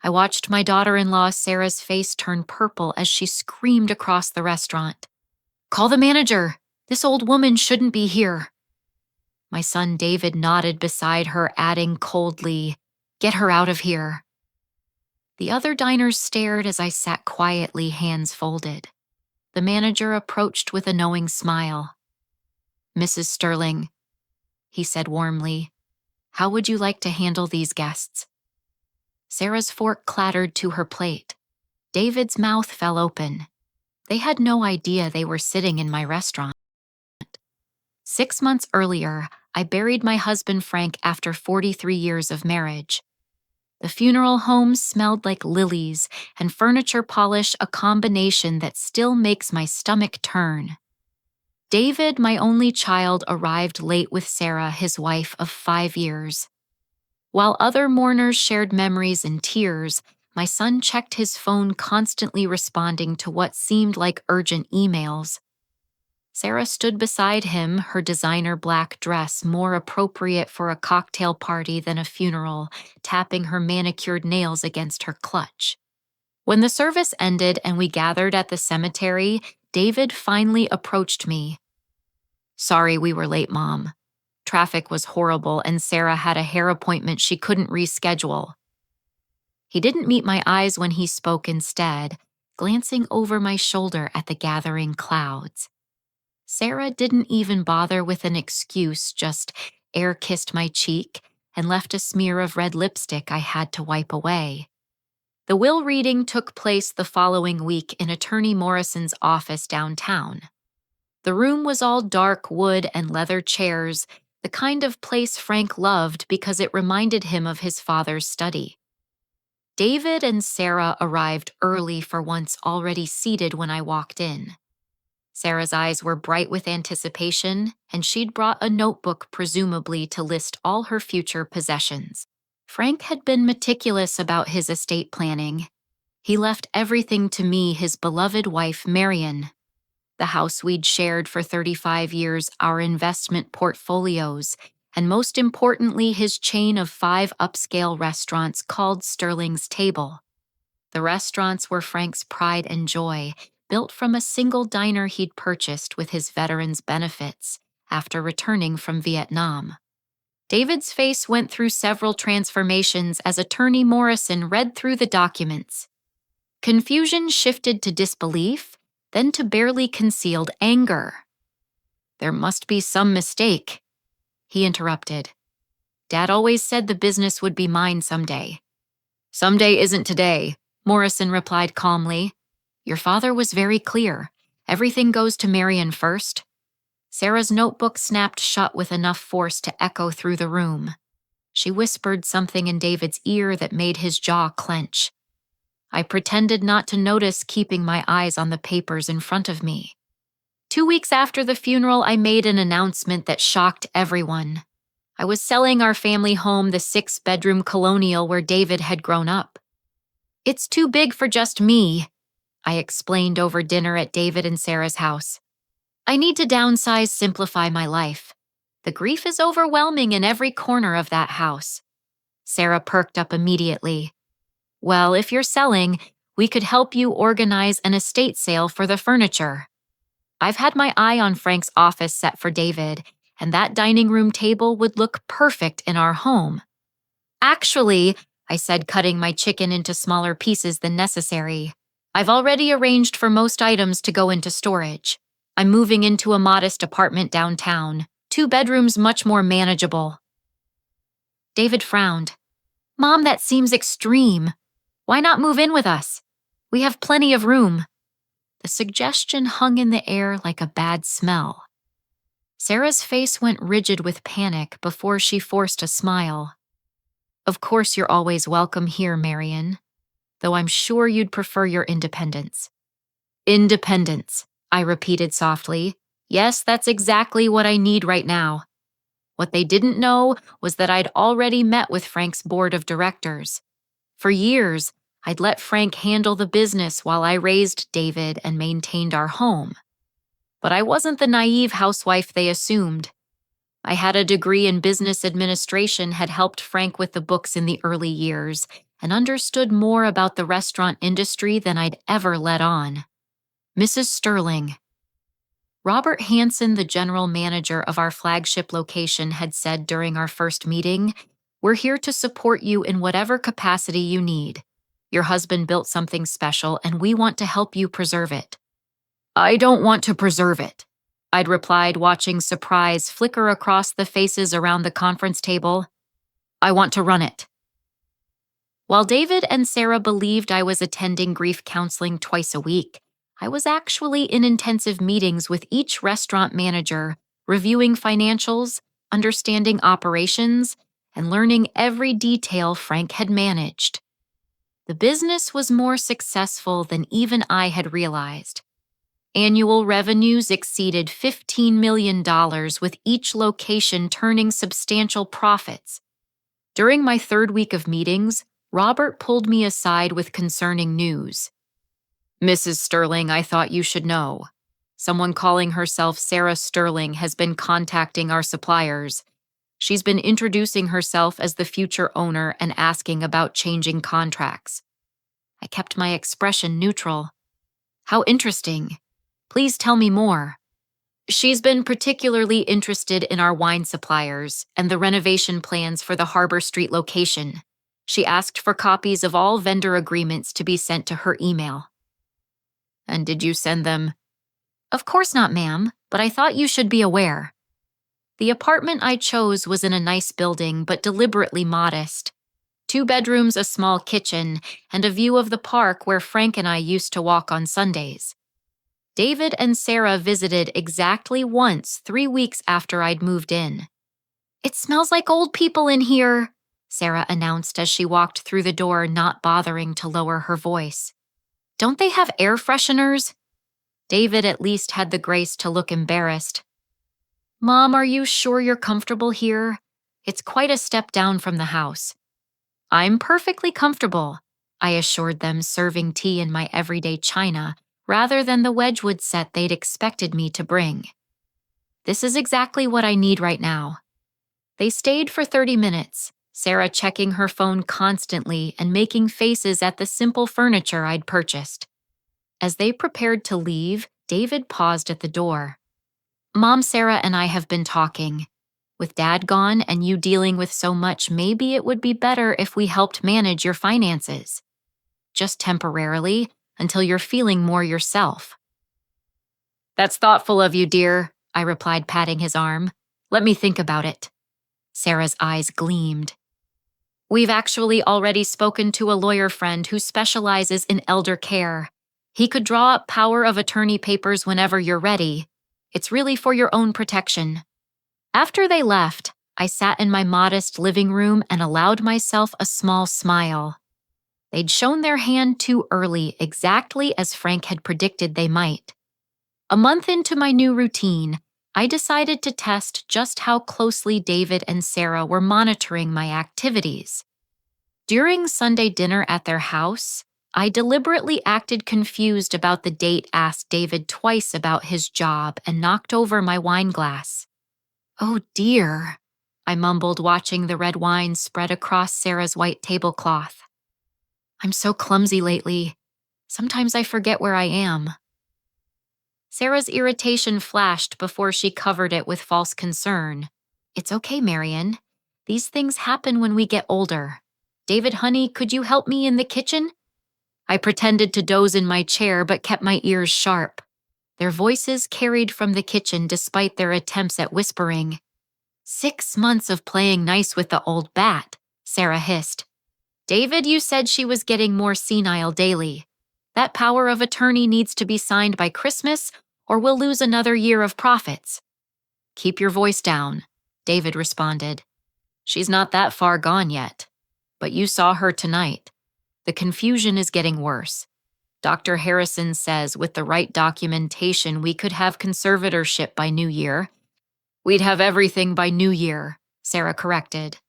I watched my daughter-in-law Sarah's face turn purple as she screamed across the restaurant. "Call the manager! This old woman shouldn't be here." My son David nodded beside her, adding coldly, "Get her out of here." The other diners stared as I sat quietly, hands folded. The manager approached with a knowing smile. "Mrs. Sterling," he said warmly, "how would you like to handle these guests?" Sarah's fork clattered to her plate. David's mouth fell open. They had no idea they were sitting in my restaurant. 6 months earlier, I buried my husband Frank after 43 years of marriage. The funeral home smelled like lilies and furniture polish, a combination that still makes my stomach turn. David, my only child, arrived late with Sarah, his wife of 5 years. While other mourners shared memories and tears, my son checked his phone, constantly responding to what seemed like urgent emails. Sarah stood beside him, her designer black dress more appropriate for a cocktail party than a funeral, tapping her manicured nails against her clutch. When the service ended and we gathered at the cemetery, David finally approached me. "Sorry we were late, Mom. Traffic was horrible and Sarah had a hair appointment she couldn't reschedule." He didn't meet my eyes when he spoke, instead, glancing over my shoulder at the gathering clouds. Sarah didn't even bother with an excuse, just air-kissed my cheek and left a smear of red lipstick I had to wipe away. The will reading took place the following week in Attorney Morrison's office downtown. The room was all dark wood and leather chairs, the kind of place Frank loved because it reminded him of his father's study. David and Sarah arrived early for once already seated when I walked in. Sarah's eyes were bright with anticipation, and she'd brought a notebook, presumably to list all her future possessions. Frank had been meticulous about his estate planning. He left everything to me, his beloved wife, Marian. The house we'd shared for 35 years, our investment portfolios, and most importantly, his chain of 5 upscale restaurants called Sterling's Table. The restaurants were Frank's pride and joy, built from a single diner he'd purchased with his veterans' benefits after returning from Vietnam. David's face went through several transformations as Attorney Morrison read through the documents. Confusion shifted to disbelief, then to barely concealed anger. "There must be some mistake," he interrupted. "Dad always said the business would be mine someday." "Someday isn't today," Morrison replied calmly. "Your father was very clear. Everything goes to Marian first." Sarah's notebook snapped shut with enough force to echo through the room. She whispered something in David's ear that made his jaw clench. I pretended not to notice, keeping my eyes on the papers in front of me. 2 weeks after the funeral, I made an announcement that shocked everyone. I was selling our family home, the 6-bedroom colonial where David had grown up. "It's too big for just me," I explained over dinner at David and Sarah's house. "I need to downsize, simplify my life. The grief is overwhelming in every corner of that house." Sarah perked up immediately. "Well, if you're selling, we could help you organize an estate sale for the furniture. I've had my eye on Frank's office set for David, and that dining room table would look perfect in our home." "Actually," I said, cutting my chicken into smaller pieces than necessary, "I've already arranged for most items to go into storage. I'm moving into a modest apartment downtown, 2 bedrooms, much more manageable." David frowned. "Mom, that seems extreme. Why not move in with us? We have plenty of room." The suggestion hung in the air like a bad smell. Sarah's face went rigid with panic before she forced a smile. "Of course you're always welcome here, Marian, though I'm sure you'd prefer your independence." "Independence," I repeated softly. "Yes, that's exactly what I need right now." What they didn't know was that I'd already met with Frank's board of directors. For years, I'd let Frank handle the business while I raised David and maintained our home. But I wasn't the naive housewife they assumed. I had a degree in business administration, had helped Frank with the books in the early years, and understood more about the restaurant industry than I'd ever let on. Mrs. Sterling. Robert Hanson, the general manager of our flagship location, had said during our first meeting, "We're here to support you in whatever capacity you need. Your husband built something special, and we want to help you preserve it." "I don't want to preserve it," I'd replied, watching surprise flicker across the faces around the conference table. "I want to run it." While David and Sarah believed I was attending grief counseling twice a week, I was actually in intensive meetings with each restaurant manager, reviewing financials, understanding operations, and learning every detail Frank had managed. The business was more successful than even I had realized. Annual revenues exceeded $15 million, with each location turning substantial profits. During my third week of meetings, Robert pulled me aside with concerning news. "Mrs. Sterling, I thought you should know. Someone calling herself Sarah Sterling has been contacting our suppliers. She's been introducing herself as the future owner and asking about changing contracts." I kept my expression neutral. "How interesting. Please tell me more." "She's been particularly interested in our wine suppliers and the renovation plans for the Harbor Street location. She asked for copies of all vendor agreements to be sent to her email." "And did you send them?" "Of course not, ma'am, but I thought you should be aware." The apartment I chose was in a nice building, but deliberately modest. 2 bedrooms, a small kitchen, and a view of the park where Frank and I used to walk on Sundays. David and Sarah visited exactly once 3 weeks after I'd moved in. "It smells like old people in here," Sarah announced as she walked through the door, not bothering to lower her voice. "Don't they have air fresheners?" David at least had the grace to look embarrassed. "Mom, are you sure you're comfortable here? It's quite a step down from the house." "I'm perfectly comfortable," I assured them, serving tea in my everyday china rather than the Wedgwood set they'd expected me to bring. "This is exactly what I need right now." They stayed for 30 minutes, Sarah checking her phone constantly and making faces at the simple furniture I'd purchased. As they prepared to leave, David paused at the door. "Mom, Sarah, and I have been talking. With Dad gone and you dealing with so much, maybe it would be better if we helped manage your finances. Just temporarily, until you're feeling more yourself." "That's thoughtful of you, dear," I replied, patting his arm. "Let me think about it." Sarah's eyes gleamed. "We've actually already spoken to a lawyer friend who specializes in elder care. He could draw up power of attorney papers whenever you're ready. It's really for your own protection." After they left, I sat in my modest living room and allowed myself a small smile. They'd shown their hand too early, exactly as Frank had predicted they might. A month into my new routine, I decided to test just how closely David and Sarah were monitoring my activities. During Sunday dinner at their house, I deliberately acted confused about the date, asked David twice about his job, and knocked over my wine glass. "Oh dear," I mumbled, watching the red wine spread across Sarah's white tablecloth. "I'm so clumsy lately. Sometimes I forget where I am." Sarah's irritation flashed before she covered it with false concern. "It's okay, Marian. These things happen when we get older. David, honey, could you help me in the kitchen?" I pretended to doze in my chair but kept my ears sharp. Their voices carried from the kitchen despite their attempts at whispering. "6 months of playing nice with the old bat," Sarah hissed. "David, you said she was getting more senile daily. That power of attorney needs to be signed by Christmas, or we'll lose another year of profits." "Keep your voice down," David responded. "She's not that far gone yet. But you saw her tonight. The confusion is getting worse. Dr. Harrison says with the right documentation we could have conservatorship by New Year." "We'd have everything by New Year," Sarah corrected.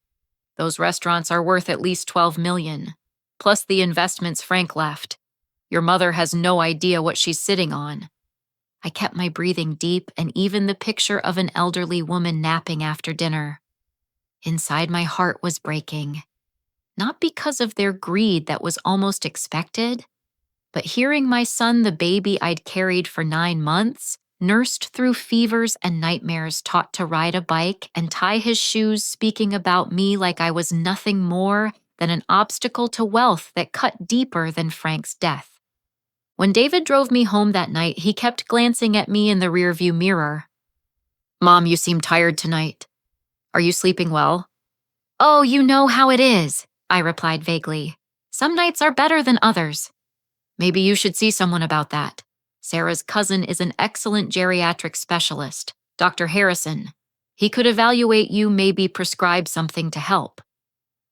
"Those restaurants are worth at least $12 million, plus the investments Frank left. Your mother has no idea what she's sitting on." I kept my breathing deep, and even the picture of an elderly woman napping after dinner. Inside, my heart was breaking. not because of their greed that was almost expected, but hearing my son, the baby I'd carried for 9 months, nursed through fevers and nightmares, taught to ride a bike and tie his shoes, speaking about me like I was nothing more than an obstacle to wealth that cut deeper than Frank's death. When David drove me home that night, he kept glancing at me in the rearview mirror. "Mom, you seem tired tonight. Are you sleeping well?" "Oh, you know how it is," I replied vaguely. "Some nights are better than others." "Maybe you should see someone about that. Sarah's cousin is an excellent geriatric specialist, Dr. Harrison. He could evaluate you, maybe prescribe something to help."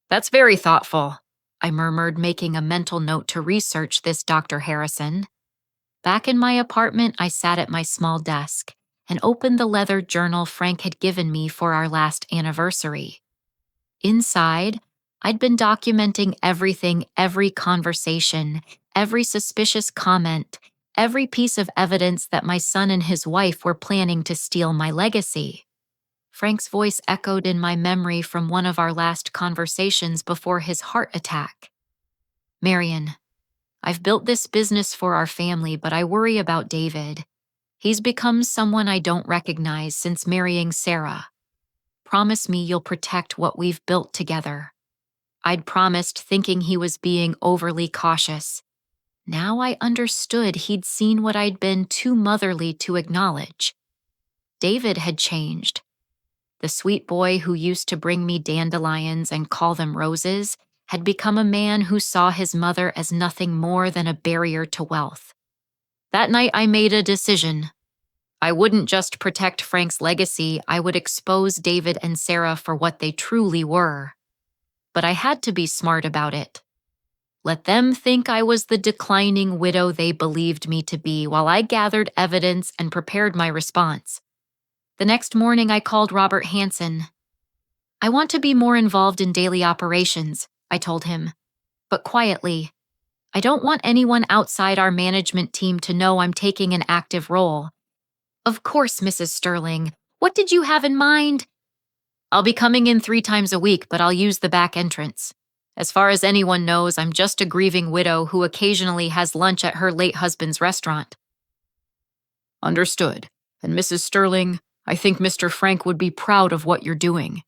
"That's very thoughtful," I murmured, making a mental note to research this Dr. Harrison. Back in my apartment, I sat at my small desk and opened the leather journal Frank had given me for our last anniversary. Inside, I'd been documenting everything, every conversation, every suspicious comment, every piece of evidence that my son and his wife were planning to steal my legacy. Frank's voice echoed in my memory from one of our last conversations before his heart attack. "Marian, I've built this business for our family, but I worry about David. He's become someone I don't recognize since marrying Sarah. Promise me you'll protect what we've built together." I'd promised, thinking he was being overly cautious. Now I understood he'd seen what I'd been too motherly to acknowledge. David had changed. The sweet boy who used to bring me dandelions and call them roses had become a man who saw his mother as nothing more than a barrier to wealth. That night I made a decision. I wouldn't just protect Frank's legacy, I would expose David and Sarah for what they truly were. But I had to be smart about it. Let them think I was the declining widow they believed me to be while I gathered evidence and prepared my response. The next morning I called Robert Hansen. "I want to be more involved in daily operations," I told him, but quietly. "I don't want anyone outside our management team to know I'm taking an active role." "Of course, Mrs. Sterling. What did you have in mind?" "I'll be coming in 3 times a week, but I'll use the back entrance. As far as anyone knows, I'm just a grieving widow who occasionally has lunch at her late husband's restaurant." "Understood. And Mrs. Sterling, I think Mr. Frank would be proud of what you're doing."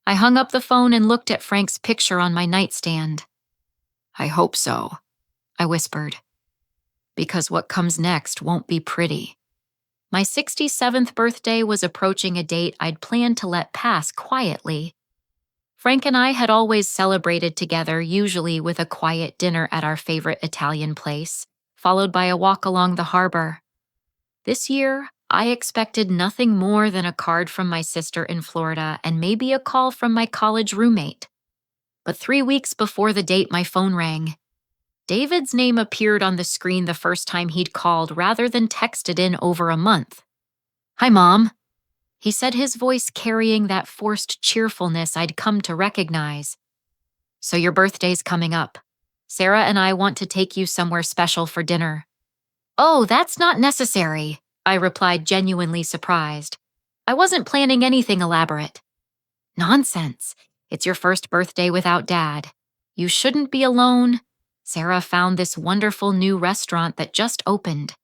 I hung up the phone and looked at Frank's picture on my nightstand. "I hope so," I whispered, "because what comes next won't be pretty." My 67th birthday was approaching, a date I'd planned to let pass quietly. Frank and I had always celebrated together, usually with a quiet dinner at our favorite Italian place, followed by a walk along the harbor. This year, I expected nothing more than a card from my sister in Florida and maybe a call from my college roommate. But 3 weeks before the date, my phone rang. David's name appeared on the screen the first time he'd called rather than texted in over a month. "Hi, Mom," he said, his voice carrying that forced cheerfulness I'd come to recognize. "So your birthday's coming up. Sarah and I want to take you somewhere special for dinner." "Oh, that's not necessary," I replied, genuinely surprised. I wasn't planning anything elaborate. "Nonsense. It's your first birthday without Dad. You shouldn't be alone. Sarah found this wonderful new restaurant that just opened.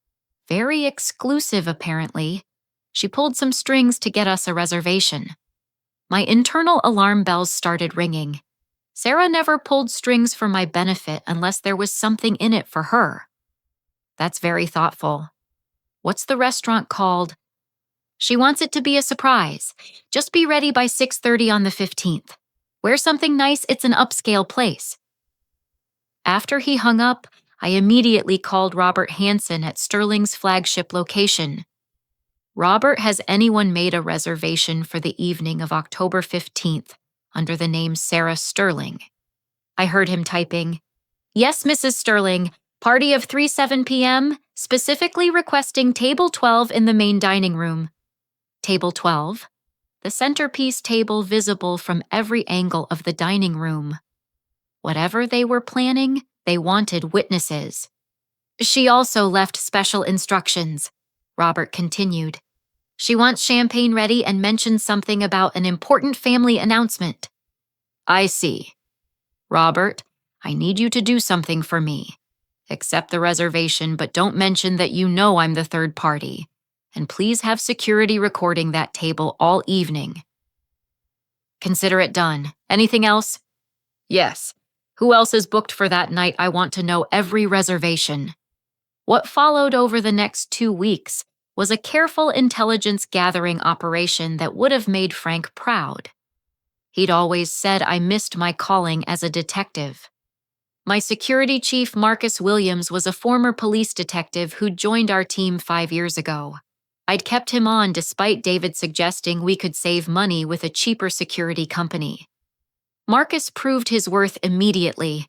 Very exclusive, apparently. She pulled some strings to get us a reservation." My internal alarm bells started ringing. Sarah never pulled strings for my benefit unless there was something in it for her. "That's very thoughtful. What's the restaurant called?" "She wants it to be a surprise. Just be ready by 6:30 on the 15th. Wear something nice, it's an upscale place." After he hung up, I immediately called Robert Hansen at Sterling's flagship location. "Robert, has anyone made a reservation for the evening of October 15th under the name Sarah Sterling?" I heard him typing. "Yes, Mrs. Sterling. Party of 3:07 p.m., specifically requesting table 12 in the main dining room." Table 12? The centerpiece table visible from every angle of the dining room. Whatever they were planning, they wanted witnesses. "She also left special instructions," Robert continued. "She wants champagne ready and mentioned something about an important family announcement." "I see." Robert, I need you to do something for me. Accept the reservation, but don't mention that you know I'm the third party. And please have security recording that table all evening. Consider it done. Anything else? Yes. Who else is booked for that night? I want to know every reservation. What followed over the next 2 weeks was a careful intelligence gathering operation that would have made Frank proud. He'd always said I missed my calling as a detective. My security chief, Marcus Williams, was a former police detective who joined our team 5 years ago. I'd kept him on despite David suggesting we could save money with a cheaper security company. Marcus proved his worth immediately.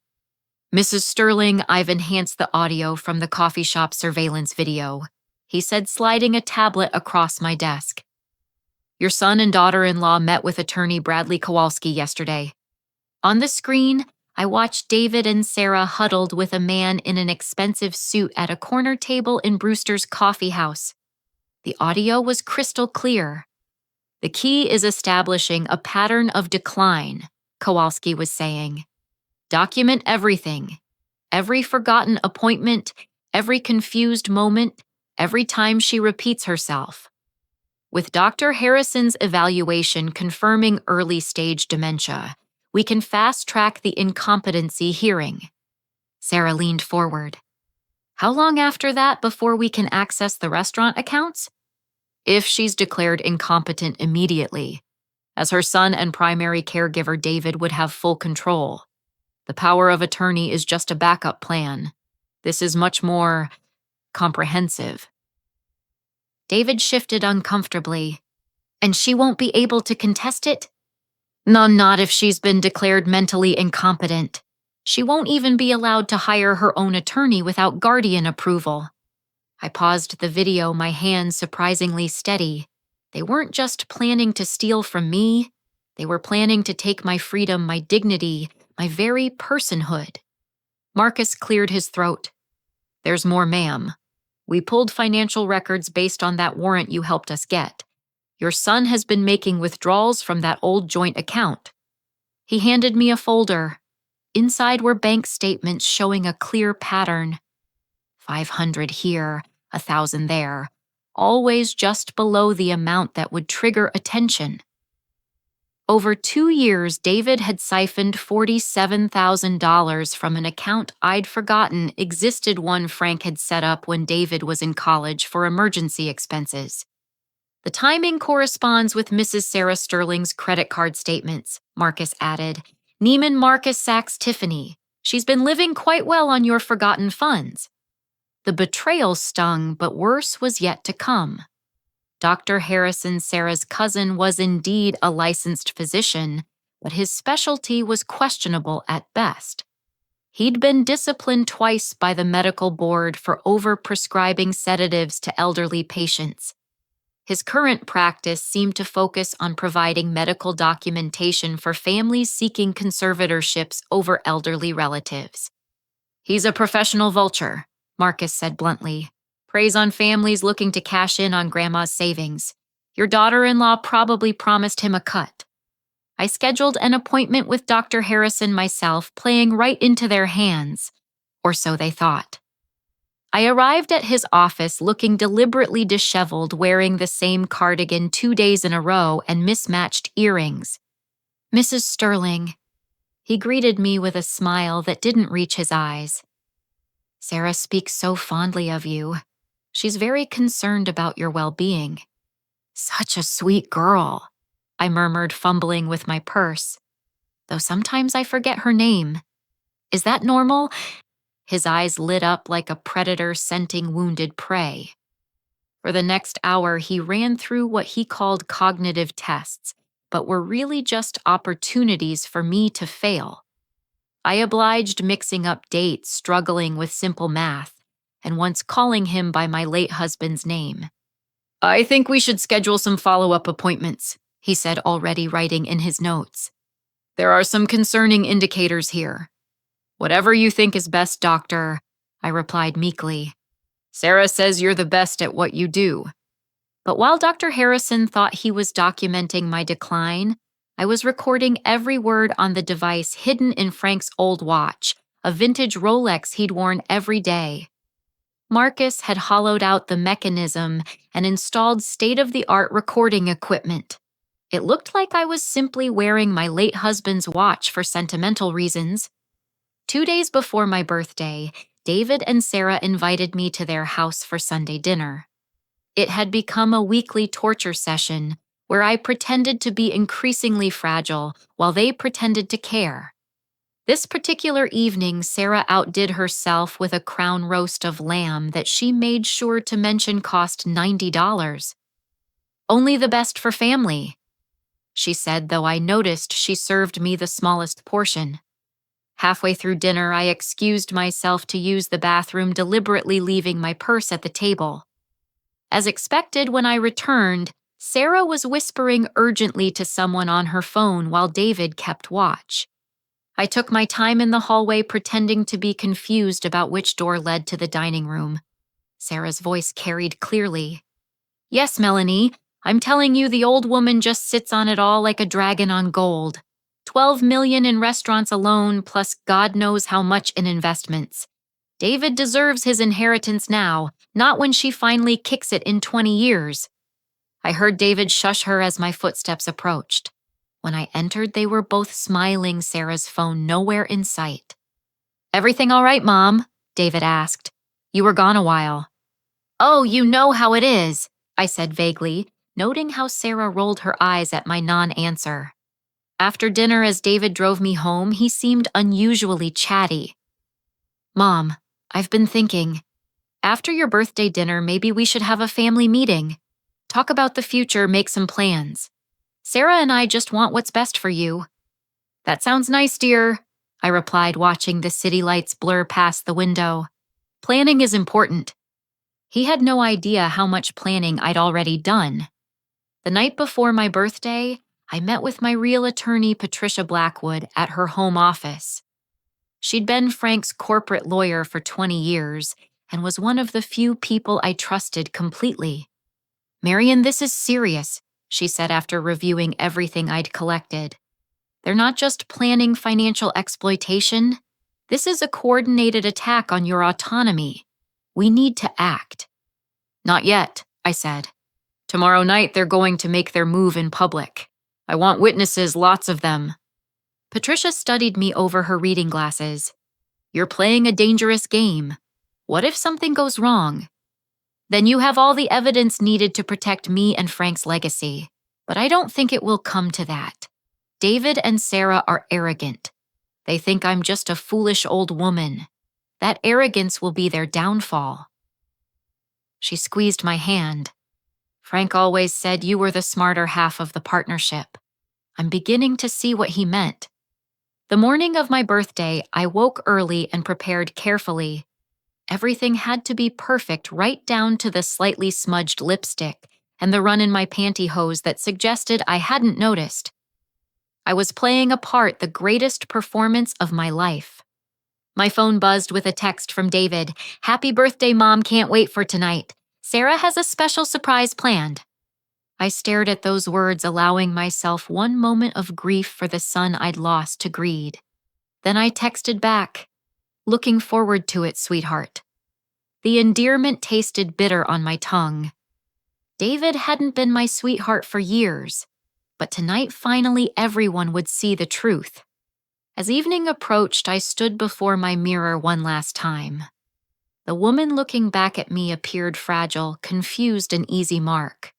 Mrs. Sterling, I've enhanced the audio from the coffee shop surveillance video, he said, sliding a tablet across my desk. Your son and daughter-in-law met with attorney Bradley Kowalski yesterday. On the screen, I watched David and Sarah huddled with a man in an expensive suit at a corner table in Brewster's coffee house. The audio was crystal clear. The key is establishing a pattern of decline, Kowalski was saying. Document everything. Every forgotten appointment, every confused moment, every time she repeats herself. With Dr. Harrison's evaluation confirming early-stage dementia, we can fast-track the incompetency hearing. Sarah leaned forward. How long after that before we can access the restaurant accounts? If she's declared incompetent immediately, as her son and primary caregiver David would have full control. The power of attorney is just a backup plan. This is much more comprehensive. David shifted uncomfortably. And she won't be able to contest it? No, not if she's been declared mentally incompetent. She won't even be allowed to hire her own attorney without guardian approval. I paused the video, my hands surprisingly steady. They weren't just planning to steal from me. They were planning to take my freedom, my dignity, my very personhood. Marcus cleared his throat. There's more, ma'am. We pulled financial records based on that warrant you helped us get. Your son has been making withdrawals from that old joint account. He handed me a folder. Inside were bank statements showing a clear pattern. 500 here, 1,000 there, always just below the amount that would trigger attention. Over 2 years, David had siphoned $47,000 from an account I'd forgotten existed, one Frank had set up when David was in college for emergency expenses. The timing corresponds with Mrs. Sarah Sterling's credit card statements, Marcus added. Neiman Marcus Saks Tiffany. She's been living quite well on your forgotten funds. The betrayal stung, but worse was yet to come. Dr. Harrison, Sarah's cousin, was indeed a licensed physician, but his specialty was questionable at best. He'd been disciplined twice by the medical board for over-prescribing sedatives to elderly patients. His current practice seemed to focus on providing medical documentation for families seeking conservatorships over elderly relatives. He's a professional vulture, Marcus said bluntly. Preys on families looking to cash in on grandma's savings. Your daughter-in-law probably promised him a cut. I scheduled an appointment with Dr. Harrison myself, playing right into their hands, or so they thought. I arrived at his office looking deliberately disheveled, wearing the same cardigan 2 days in a row and mismatched earrings. Mrs. Sterling. He greeted me with a smile that didn't reach his eyes. Sarah speaks so fondly of you. She's very concerned about your well-being. Such a sweet girl, I murmured, fumbling with my purse. Though sometimes I forget her name. Is that normal? His eyes lit up like a predator scenting wounded prey. For the next hour, he ran through what he called cognitive tests, but were really just opportunities for me to fail. I obliged, mixing up dates, struggling with simple math, and once calling him by my late husband's name. I think we should schedule some follow-up appointments, he said, already writing in his notes. There are some concerning indicators here. Whatever you think is best, doctor, I replied meekly. Sarah says you're the best at what you do. But while Dr. Harrison thought he was documenting my decline, I was recording every word on the device hidden in Frank's old watch, a vintage Rolex he'd worn every day. Marcus had hollowed out the mechanism and installed state-of-the-art recording equipment. It looked like I was simply wearing my late husband's watch for sentimental reasons. 2 days before my birthday, David and Sarah invited me to their house for Sunday dinner. It had become a weekly torture session where I pretended to be increasingly fragile while they pretended to care. This particular evening, Sarah outdid herself with a crown roast of lamb that she made sure to mention cost $90. "Only the best for family," she said, though I noticed she served me the smallest portion. Halfway through dinner, I excused myself to use the bathroom, deliberately leaving my purse at the table. As expected, when I returned, Sarah was whispering urgently to someone on her phone while David kept watch. I took my time in the hallway, pretending to be confused about which door led to the dining room. Sarah's voice carried clearly. "Yes, Melanie, I'm telling you, the old woman just sits on it all like a dragon on gold. 12 million in restaurants alone, plus God knows how much in investments. David deserves his inheritance now, not when she finally kicks it in 20 years. I heard David shush her as my footsteps approached. When I entered, they were both smiling, Sarah's phone nowhere in sight. "Everything all right, Mom?" David asked. "You were gone a while." "Oh, you know how it is," I said vaguely, noting how Sarah rolled her eyes at my non-answer. After dinner, as David drove me home, he seemed unusually chatty. "Mom, I've been thinking. After your birthday dinner, maybe we should have a family meeting. Talk about the future, make some plans. Sarah and I just want what's best for you." "That sounds nice, dear," I replied, watching the city lights blur past the window. "Planning is important." He had no idea how much planning I'd already done. The night before my birthday, I met with my real attorney, Patricia Blackwood, at her home office. She'd been Frank's corporate lawyer for 20 years and was one of the few people I trusted completely. "Marian, this is serious," she said after reviewing everything I'd collected. "They're not just planning financial exploitation. This is a coordinated attack on your autonomy. We need to act." "Not yet," I said. "Tomorrow night they're going to make their move in public. I want witnesses, lots of them." Patricia studied me over her reading glasses. "You're playing a dangerous game. What if something goes wrong? Then you have all the evidence needed to protect me and Frank's legacy. But I don't think it will come to that. David and Sarah are arrogant. They think I'm just a foolish old woman. That arrogance will be their downfall." She squeezed my hand. "Frank always said you were the smarter half of the partnership." I'm beginning to see what he meant. The morning of my birthday, I woke early and prepared carefully. Everything had to be perfect, right down to the slightly smudged lipstick and the run in my pantyhose that suggested I hadn't noticed. I was playing a part, the greatest performance of my life. My phone buzzed with a text from David. "Happy birthday, Mom, can't wait for tonight. Sarah has a special surprise planned." I stared at those words, allowing myself one moment of grief for the son I'd lost to greed. Then I texted back, "Looking forward to it, sweetheart." The endearment tasted bitter on my tongue. David hadn't been my sweetheart for years, but tonight finally everyone would see the truth. As evening approached, I stood before my mirror one last time. The woman looking back at me appeared fragile, confused, an easy mark.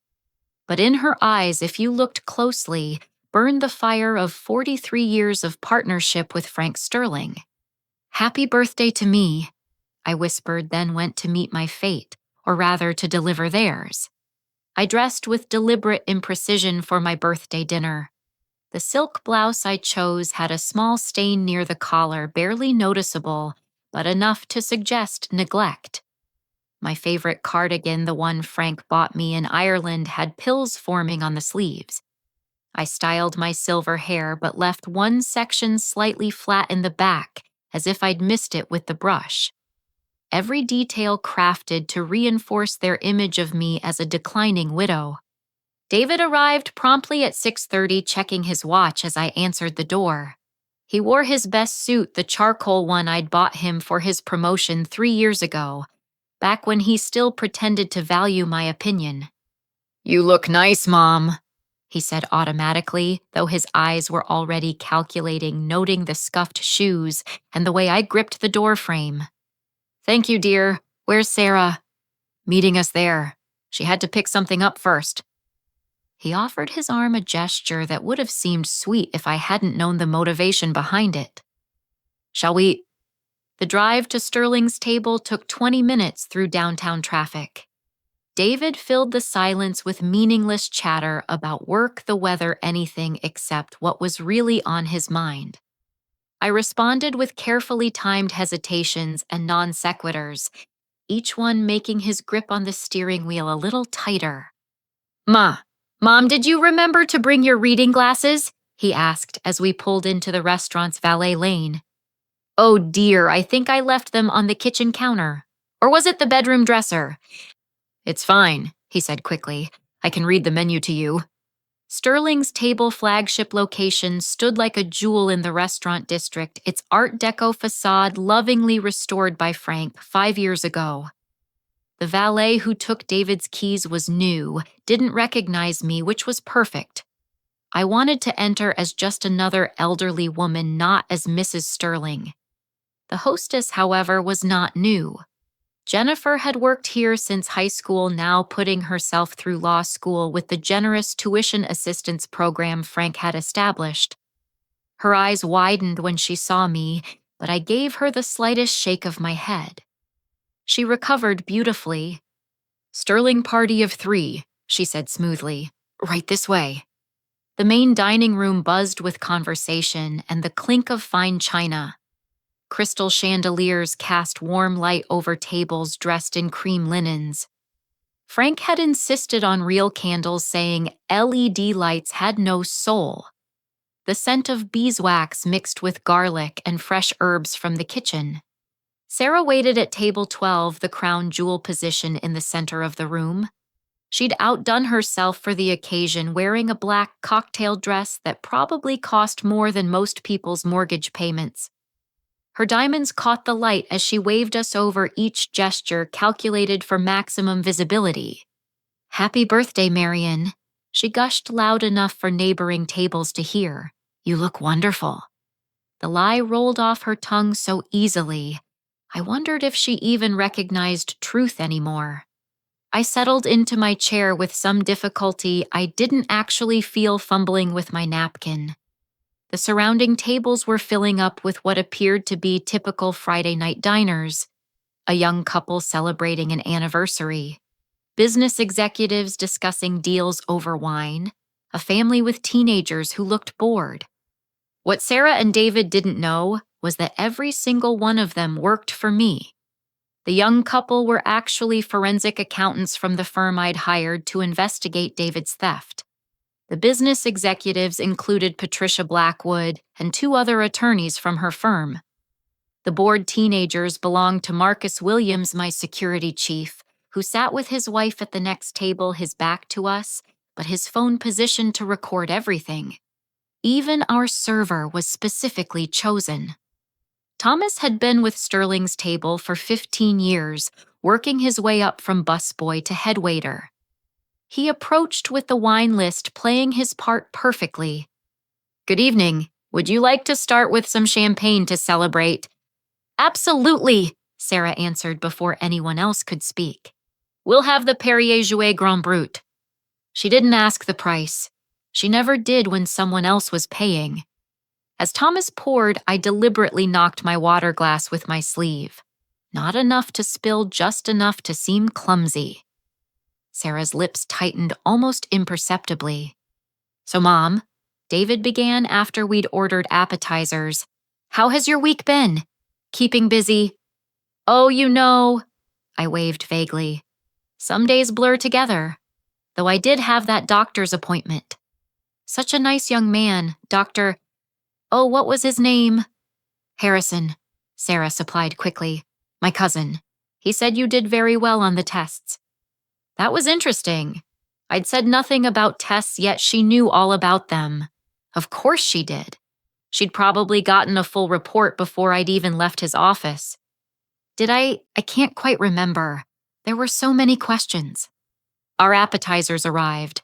But in her eyes, if you looked closely, burned the fire of 43 years of partnership with Frank Sterling. "Happy birthday to me," I whispered, then went to meet my fate, or rather to deliver theirs. I dressed with deliberate imprecision for my birthday dinner. The silk blouse I chose had a small stain near the collar, barely noticeable, but enough to suggest neglect. My favorite cardigan, the one Frank bought me in Ireland, had pills forming on the sleeves. I styled my silver hair, but left one section slightly flat in the back, as if I'd missed it with the brush. Every detail crafted to reinforce their image of me as a declining widow. David arrived promptly at 6:30, checking his watch as I answered the door. He wore his best suit, the charcoal one I'd bought him for his promotion 3 years ago, back when he still pretended to value my opinion. "You look nice, Mom," he said automatically, though his eyes were already calculating, noting the scuffed shoes and the way I gripped the door frame. "Thank you, dear. Where's Sarah?" "Meeting us there. She had to pick something up first." He offered his arm a gesture that would have seemed sweet if I hadn't known the motivation behind it. "Shall we?" The drive to Sterling's table took 20 minutes through downtown traffic. David filled the silence with meaningless chatter about work, the weather, anything except what was really on his mind. I responded with carefully timed hesitations and non sequiturs, each one making his grip on the steering wheel a little tighter. Mom, did you remember to bring your reading glasses?" he asked as we pulled into the restaurant's valet lane. "Oh dear, I think I left them on the kitchen counter. Or was it the bedroom dresser?" "It's fine," he said quickly. "I can read the menu to you." Sterling's table flagship location stood like a jewel in the restaurant district, its Art Deco facade lovingly restored by Frank 5 years ago. The valet who took David's keys was new, didn't recognize me, which was perfect. I wanted to enter as just another elderly woman, not as Mrs. Sterling. The hostess, however, was not new. Jennifer had worked here since high school, now putting herself through law school with the generous tuition assistance program Frank had established. Her eyes widened when she saw me, but I gave her the slightest shake of my head. She recovered beautifully. "Sterling party of 3, she said smoothly. "Right this way." The main dining room buzzed with conversation and the clink of fine china. Crystal chandeliers cast warm light over tables dressed in cream linens. Frank had insisted on real candles, saying LED lights had no soul. The scent of beeswax mixed with garlic and fresh herbs from the kitchen. Sarah waited at table 12, the crown jewel position in the center of the room. She'd outdone herself for the occasion, wearing a black cocktail dress that probably cost more than most people's mortgage payments. Her diamonds caught the light as she waved us over, each gesture calculated for maximum visibility. "Happy birthday, Marian," she gushed loud enough for neighboring tables to hear. "You look wonderful." The lie rolled off her tongue so easily. I wondered if she even recognized truth anymore. I settled into my chair with some difficulty. I didn't actually feel fumbling with my napkin. The surrounding tables were filling up with what appeared to be typical Friday night diners. A young couple celebrating an anniversary. Business executives discussing deals over wine. A family with teenagers who looked bored. What Sarah and David didn't know was that every single one of them worked for me. The young couple were actually forensic accountants from the firm I'd hired to investigate David's theft. The business executives included Patricia Blackwood and 2 other attorneys from her firm. The bored teenagers belonged to Marcus Williams, my security chief, who sat with his wife at the next table, his back to us, but his phone positioned to record everything. Even our server was specifically chosen. Thomas had been with Sterling's table for 15 years, working his way up from busboy to head waiter. He approached with the wine list, playing his part perfectly. "Good evening. Would you like to start with some champagne to celebrate?" "Absolutely," Sarah answered before anyone else could speak. "We'll have the Perrier-Jouet Grand Brut." She didn't ask the price. She never did when someone else was paying. As Thomas poured, I deliberately knocked my water glass with my sleeve. Not enough to spill, just enough to seem clumsy. Sarah's lips tightened almost imperceptibly. "So, Mom," David began after we'd ordered appetizers, "how has your week been? Keeping busy?" "Oh, I waved vaguely. "Some days blur together. Though I did have that doctor's appointment. Such a nice young man, Dr. Oh, what was his name?" "Harrison," Sarah supplied quickly. "My cousin. He said you did very well on the tests." "That was interesting." I'd said nothing about tests, yet she knew all about them. Of course she did. She'd probably gotten a full report before I'd even left his office. Did I? I can't quite remember. There were so many questions. Our appetizers arrived.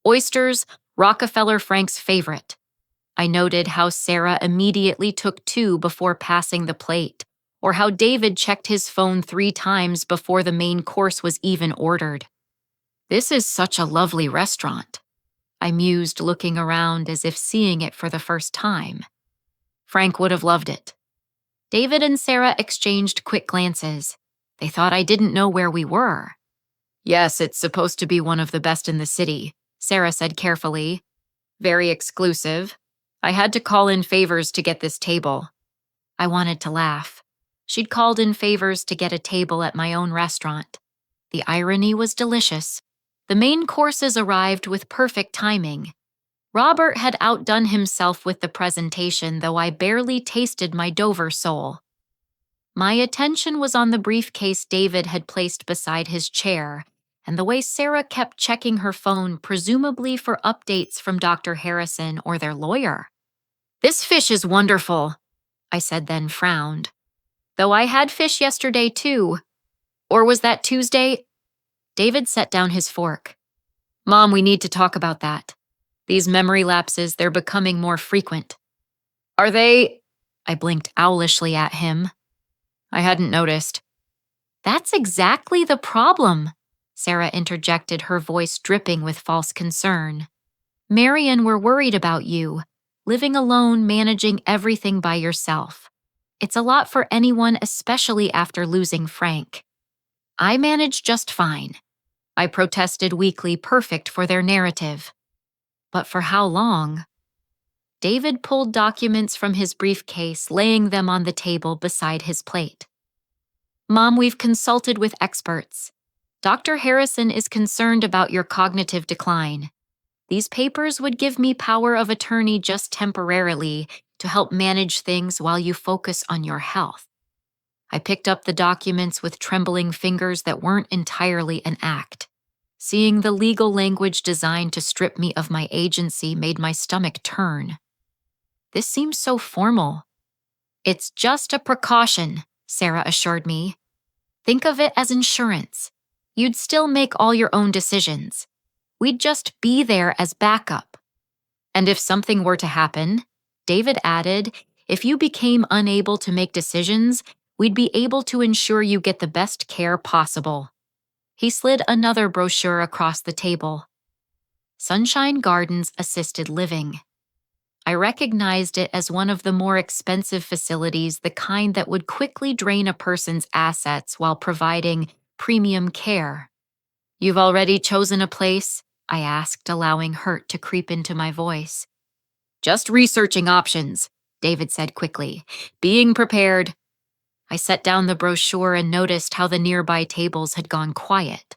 Oysters, Rockefeller Frank's favorite. I noted how Sarah immediately took two before passing the plate, or how David checked his phone 3 times before the main course was even ordered. This is such a lovely restaurant, I mused, looking around as if seeing it for the first time. Frank would have loved it. David and Sarah exchanged quick glances. They thought I didn't know where we were. Yes, it's supposed to be one of the best in the city, Sarah said carefully. Very exclusive. I had to call in favors to get this table. I wanted to laugh. She'd called in favors to get a table at my own restaurant. The irony was delicious. The main courses arrived with perfect timing. Robert had outdone himself with the presentation, though I barely tasted my Dover sole. My attention was on the briefcase David had placed beside his chair, and the way Sarah kept checking her phone, presumably for updates from Dr. Harrison or their lawyer. This fish is wonderful, I said, then frowned. Though I had fish yesterday too. Or was that Tuesday? David set down his fork. Mom, we need to talk about that. These memory lapses, they're becoming more frequent. Are they? I blinked owlishly at him. I hadn't noticed. That's exactly the problem, Sarah interjected, her voice dripping with false concern. Marian, we're worried about you, living alone, managing everything by yourself. It's a lot for anyone, especially after losing Frank. I manage just fine. I protested weakly, perfect for their narrative. But for how long? David pulled documents from his briefcase, laying them on the table beside his plate. Mom, we've consulted with experts. Dr. Harrison is concerned about your cognitive decline. These papers would give me power of attorney just temporarily to help manage things while you focus on your health. I picked up the documents with trembling fingers that weren't entirely an act. Seeing the legal language designed to strip me of my agency made my stomach turn. This seems so formal. It's just a precaution, Sarah assured me. Think of it as insurance. You'd still make all your own decisions. We'd just be there as backup. And if something were to happen, David added, if you became unable to make decisions, we'd be able to ensure you get the best care possible. He slid another brochure across the table. Sunshine Gardens Assisted Living. I recognized it as one of the more expensive facilities, the kind that would quickly drain a person's assets while providing premium care. You've already chosen a place? I asked, allowing hurt to creep into my voice. Just researching options, David said quickly. Being prepared. I set down the brochure and noticed how the nearby tables had gone quiet.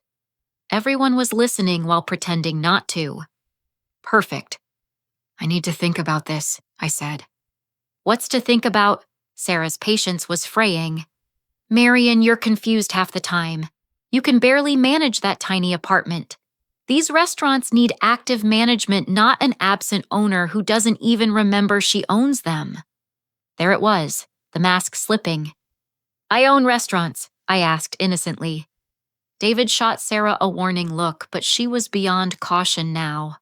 Everyone was listening while pretending not to. Perfect. I need to think about this, I said. What's to think about? Sarah's patience was fraying. Marian, you're confused half the time. You can barely manage that tiny apartment. These restaurants need active management, not an absent owner who doesn't even remember she owns them. There it was, the mask slipping. I own restaurants, I asked innocently. David shot Sarah a warning look, but she was beyond caution now.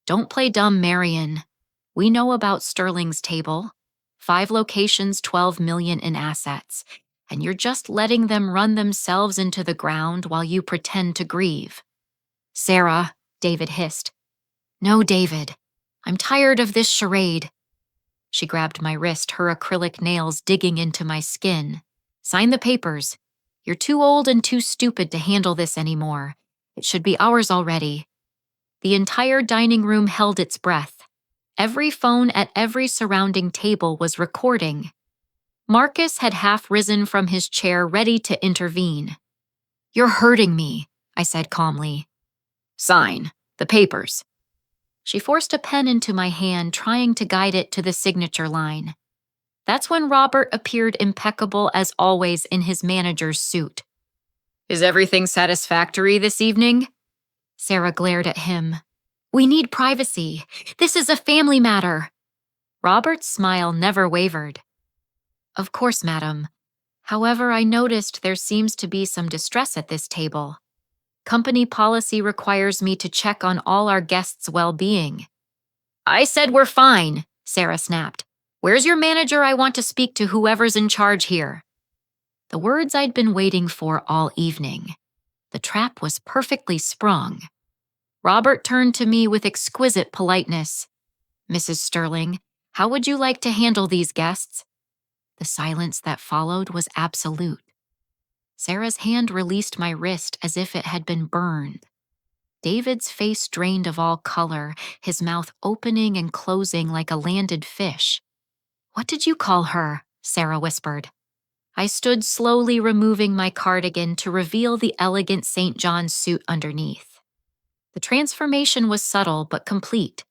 Don't play dumb, Marian. We know about Sterling's table. 5 locations, 12 million in assets. And you're just letting them run themselves into the ground while you pretend to grieve. Sarah, David hissed. No, David. I'm tired of this charade. She grabbed my wrist, her acrylic nails digging into my skin. Sign the papers. You're too old and too stupid to handle this anymore. It should be ours already. The entire dining room held its breath. Every phone at every surrounding table was recording. Marcus had half risen from his chair, ready to intervene. You're hurting me, I said calmly. Sign. The papers. She forced a pen into my hand, trying to guide it to the signature line. That's when Robert appeared, impeccable as always in his manager's suit. Is everything satisfactory this evening? Sarah glared at him. "We need privacy. This is a family matter." Robert's smile never wavered. "Of course, madam. However, I noticed there seems to be some distress at this table. Company policy requires me to check on all our guests' well-being." "I said we're fine," Sarah snapped. "Where's your manager? I want to speak to whoever's in charge here." The words I'd been waiting for all evening. The trap was perfectly sprung. Robert turned to me with exquisite politeness. "Mrs. Sterling, how would you like to handle these guests?" The silence that followed was absolute. Sarah's hand released my wrist as if it had been burned. David's face drained of all color, his mouth opening and closing like a landed fish. "What did you call her?" Sarah whispered. I stood slowly removing my cardigan to reveal the elegant St. John's suit underneath. The transformation was subtle but complete.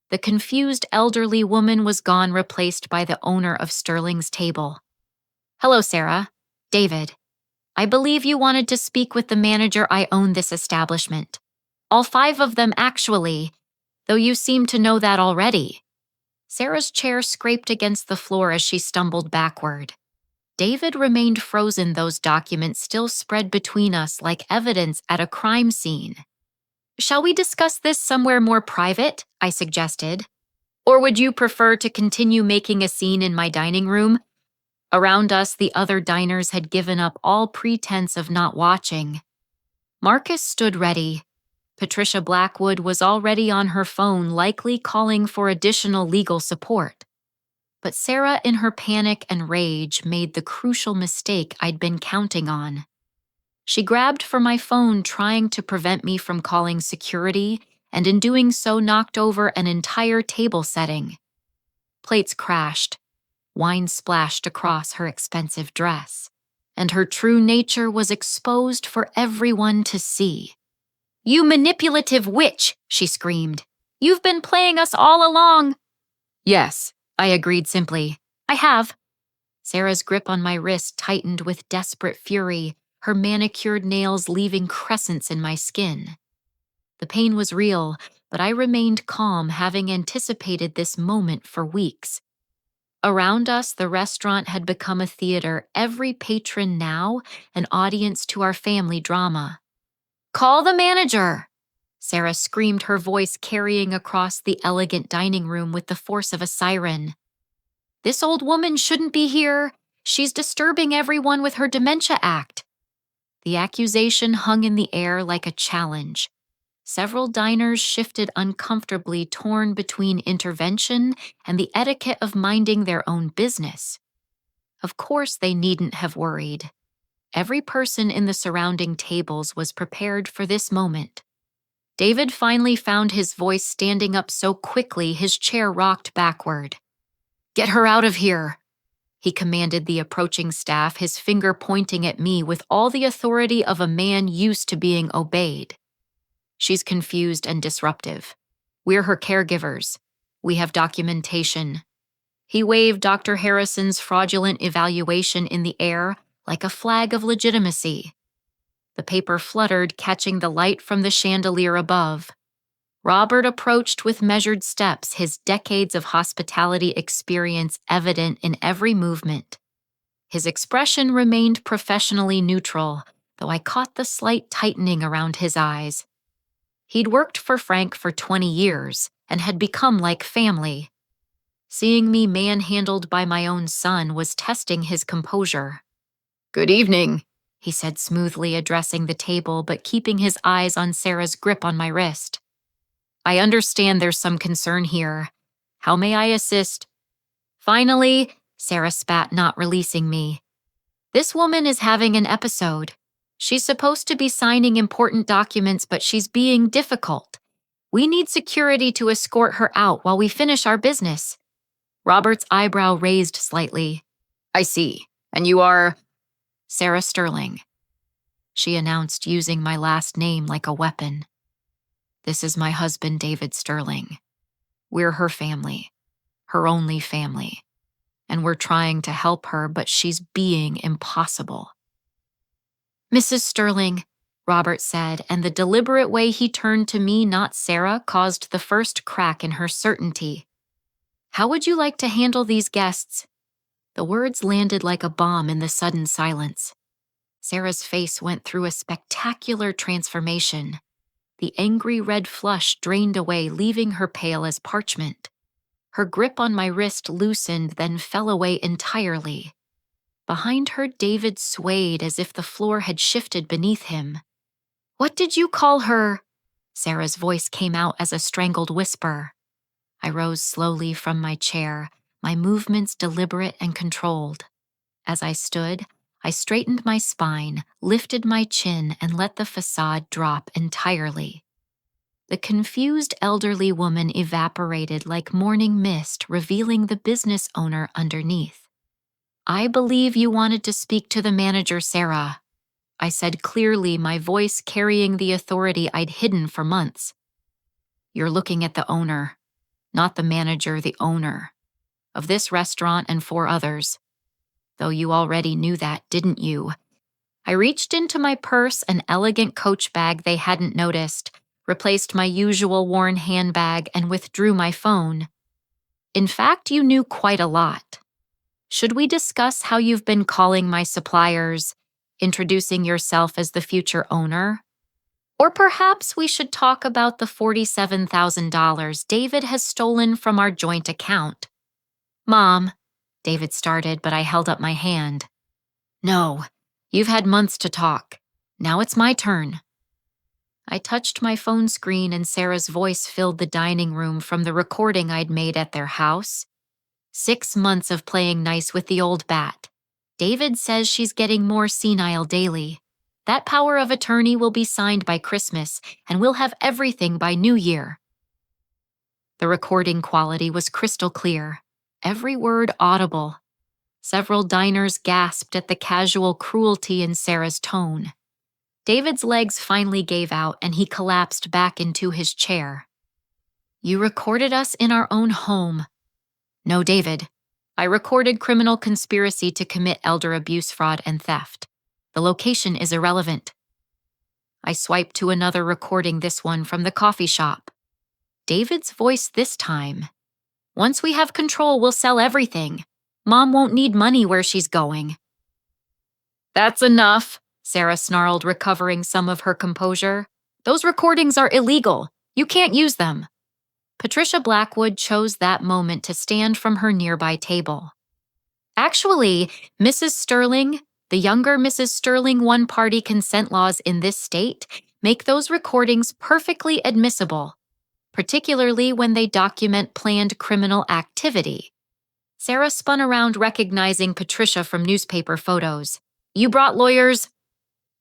The confused elderly woman was gone, replaced by the owner of Sterling's table. "Hello, Sarah. David. I believe you wanted to speak with the manager. I own this establishment. All 5 of them, actually, though you seem to know that already." Sarah's chair scraped against the floor as she stumbled backward. David remained frozen, those documents still spread between us like evidence at a crime scene. "Shall we discuss this somewhere more private?" I suggested. "Or would you prefer to continue making a scene in my dining room?" Around us, the other diners had given up all pretense of not watching. Marcus stood ready. Patricia Blackwood was already on her phone, likely calling for additional legal support. But Sarah, in her panic and rage, made the crucial mistake I'd been counting on. She grabbed for my phone, trying to prevent me from calling security, and in doing so knocked over an entire table setting. Plates crashed. Wine splashed across her expensive dress, and her true nature was exposed for everyone to see. "You manipulative witch!" she screamed. "You've been playing us all along." "Yes," I agreed simply. "I have." Sarah's grip on my wrist tightened with desperate fury, her manicured nails leaving crescents in my skin. The pain was real, but I remained calm, having anticipated this moment for weeks. Around us, the restaurant had become a theater, every patron now an audience to our family drama. "Call the manager!" Sarah screamed, her voice carrying across the elegant dining room with the force of a siren. "This old woman shouldn't be here. She's disturbing everyone with her dementia act." The accusation hung in the air like a challenge. Several diners shifted uncomfortably, torn between intervention and the etiquette of minding their own business. Of course, they needn't have worried. Every person in the surrounding tables was prepared for this moment. David finally found his voice, standing up so quickly his chair rocked backward. "Get her out of here," he commanded the approaching staff, his finger pointing at me with all the authority of a man used to being obeyed. "She's confused and disruptive. We're her caregivers. We have documentation." He waved Dr. Harrison's fraudulent evaluation in the air like a flag of legitimacy. The paper fluttered, catching the light from the chandelier above. Robert approached with measured steps, his decades of hospitality experience evident in every movement. His expression remained professionally neutral, though I caught the slight tightening around his eyes. He'd worked for Frank for 20 years and had become like family. Seeing me manhandled by my own son was testing his composure. "Good evening," he said smoothly, addressing the table but keeping his eyes on Sarah's grip on my wrist. "I understand there's some concern here. How may I assist?" "Finally," Sarah spat, not releasing me. "This woman is having an episode. She's supposed to be signing important documents, but she's being difficult. We need security to escort her out while we finish our business." Robert's eyebrow raised slightly. "I see. And you are—" "Sarah Sterling," she announced, using my last name like a weapon. "This is my husband, David Sterling. We're her family, her only family, and we're trying to help her, but she's being impossible." "Mrs. Sterling," Robert said, and the deliberate way he turned to me, not Sarah, caused the first crack in her certainty. How would you like to handle these guests? The words landed like a bomb in the sudden silence. Sarah's face went through a spectacular transformation. The angry red flush drained away, leaving her pale as parchment. Her grip on my wrist loosened, then fell away entirely. Behind her, David swayed as if the floor had shifted beneath him. "What did you call her?" Sarah's voice came out as a strangled whisper. I rose slowly from my chair, my movements deliberate and controlled. As I stood, I straightened my spine, lifted my chin, and let the facade drop entirely. The confused elderly woman evaporated like morning mist, revealing the business owner underneath. "I believe you wanted to speak to the manager, Sarah," I said clearly, my voice carrying the authority I'd hidden for months. "You're looking at the owner, not the manager, the owner, of this restaurant and 4 others. Though you already knew that, didn't you?" I reached into my purse, an elegant Coach bag they hadn't noticed, replaced my usual worn handbag, and withdrew my phone. "In fact, you knew quite a lot. Should we discuss how you've been calling my suppliers, introducing yourself as the future owner? Or perhaps we should talk about the $47,000 David has stolen from our joint account." "Mom," David started, but I held up my hand. "No, you've had months to talk. Now it's my turn." I touched my phone screen and Sarah's voice filled the dining room from the recording I'd made at their house. 6 months of playing nice with the old bat. David says she's getting more senile daily. That power of attorney will be signed by Christmas, and we'll have everything by New Year. The recording quality was crystal clear, every word audible. Several diners gasped at the casual cruelty in Sarah's tone. David's legs finally gave out and he collapsed back into his chair. "You recorded us in our own home." "No, David. I recorded criminal conspiracy to commit elder abuse, fraud, and theft. The location is irrelevant." I swiped to another recording, this one from the coffee shop. David's voice this time. "Once we have control, we'll sell everything. Mom won't need money where she's going." "That's enough," Sarah snarled, recovering some of her composure. "Those recordings are illegal. You can't use them." Patricia Blackwood chose that moment to stand from her nearby table. "Actually, Mrs. Sterling, the younger Mrs. Sterling, one-party consent laws in this state make those recordings perfectly admissible, particularly when they document planned criminal activity." Sarah spun around, recognizing Patricia from newspaper photos. "You brought lawyers?"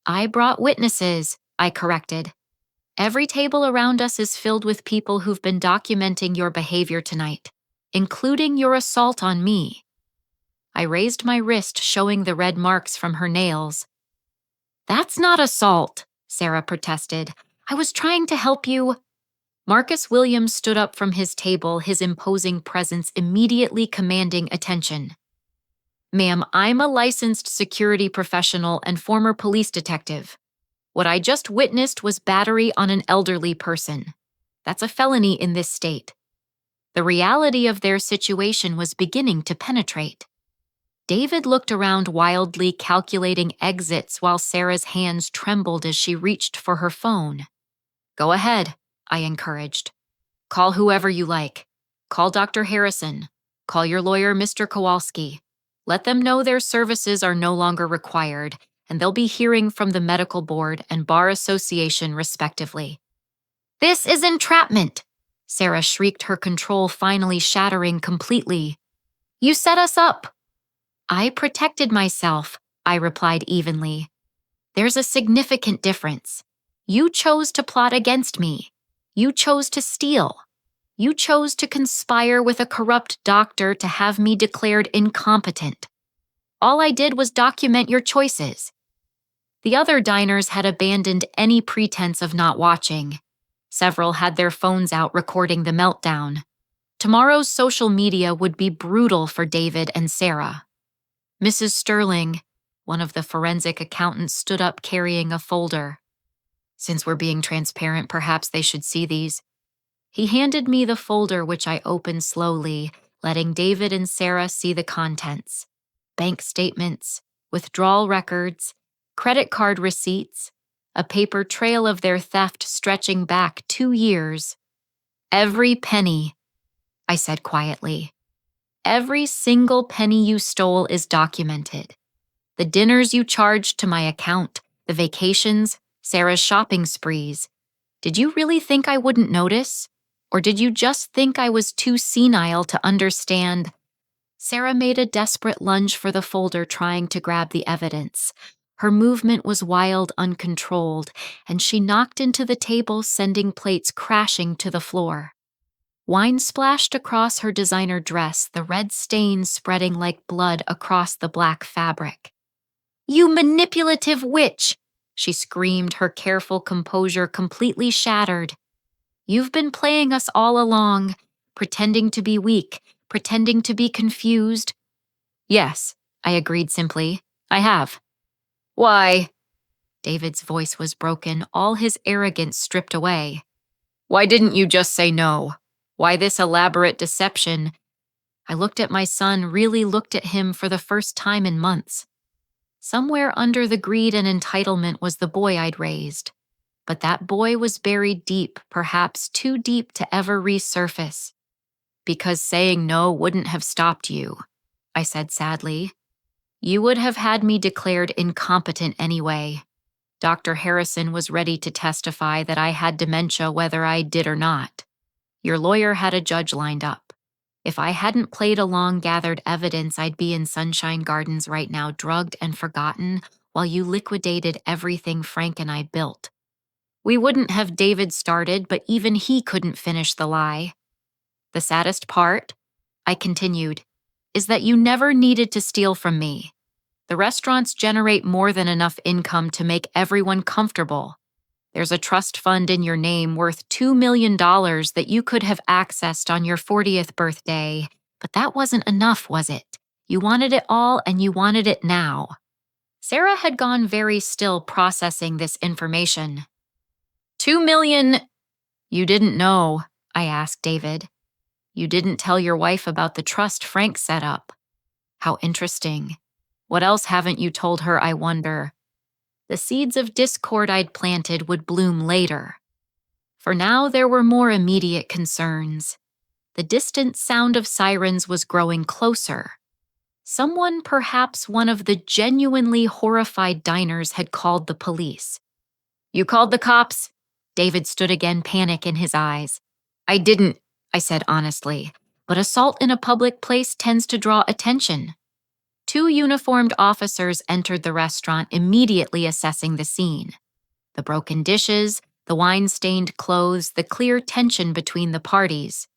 "I brought witnesses," I corrected. "Every table around us is filled with people who've been documenting your behavior tonight, including your assault on me." I raised my wrist, showing the red marks from her nails. "That's not assault," Sarah protested. "I was trying to help you." Marcus Williams stood up from his table, his imposing presence immediately commanding attention. "Ma'am, I'm a licensed security professional and former police detective. What I just witnessed was battery on an elderly person. That's a felony in this state." The reality of their situation was beginning to penetrate. David looked around wildly, calculating exits while Sarah's hands trembled as she reached for her phone. "Go ahead," I encouraged. "Call whoever you like. Call Dr. Harrison. Call your lawyer, Mr. Kowalski. Let them know their services are no longer required, and they'll be hearing from the medical board and bar association respectively." "This is entrapment!" Sarah shrieked, her control finally shattering completely. "You set us up!" "I protected myself," I replied evenly. "There's a significant difference. You chose to plot against me. You chose to steal. You chose to conspire with a corrupt doctor to have me declared incompetent. All I did was document your choices." The other diners had abandoned any pretense of not watching. Several had their phones out recording the meltdown. Tomorrow's social media would be brutal for David and Sarah. Mrs. Sterling, one of the forensic accountants, stood up carrying a folder. Since we're being transparent, perhaps they should see these. He handed me the folder, which I opened slowly, letting David and Sarah see the contents. Bank statements, withdrawal records, credit card receipts, a paper trail of their theft stretching back 2 years. Every penny, I said quietly. Every single penny you stole is documented. The dinners you charged to my account, the vacations, Sarah's shopping sprees. Did you really think I wouldn't notice? Or did you just think I was too senile to understand? Sarah made a desperate lunge for the folder, trying to grab the evidence. Her movement was wild, uncontrolled, and she knocked into the table, sending plates crashing to the floor. Wine splashed across her designer dress, the red stains spreading like blood across the black fabric. "You manipulative witch!" she screamed, her careful composure completely shattered. "You've been playing us all along, pretending to be weak, pretending to be confused." "Yes," I agreed simply. "I have." "Why?" David's voice was broken, all his arrogance stripped away. "Why didn't you just say no? Why this elaborate deception?" I looked at my son, really looked at him for the first time in months. Somewhere under the greed and entitlement was the boy I'd raised. But that boy was buried deep, perhaps too deep to ever resurface. "Because saying no wouldn't have stopped you," I said sadly. "You would have had me declared incompetent anyway. Dr. Harrison was ready to testify that I had dementia whether I did or not. Your lawyer had a judge lined up. If I hadn't played along, gathered evidence, I'd be in Sunshine Gardens right now, drugged and forgotten, while you liquidated everything Frank and I built. We wouldn't have David started, but even he couldn't finish the lie. The saddest part," I continued, "is that you never needed to steal from me. The restaurants generate more than enough income to make everyone comfortable. There's a trust fund in your name worth $2 million that you could have accessed on your 40th birthday, but that wasn't enough, was it? You wanted it all, and you wanted it now." Sarah had gone very still, processing this information. "$2 million? You didn't know," I asked David. "You didn't tell your wife about the trust Frank set up. How interesting. What else haven't you told her, I wonder?" The seeds of discord I'd planted would bloom later. For now, there were more immediate concerns. The distant sound of sirens was growing closer. Someone, perhaps one of the genuinely horrified diners, had called the police. "You called the cops?" David stood again, panic in his eyes. "I didn't," I said honestly, "but assault in a public place tends to draw attention." 2 uniformed officers entered the restaurant, immediately assessing the scene. The broken dishes, the wine-stained clothes, the clear tension between the parties.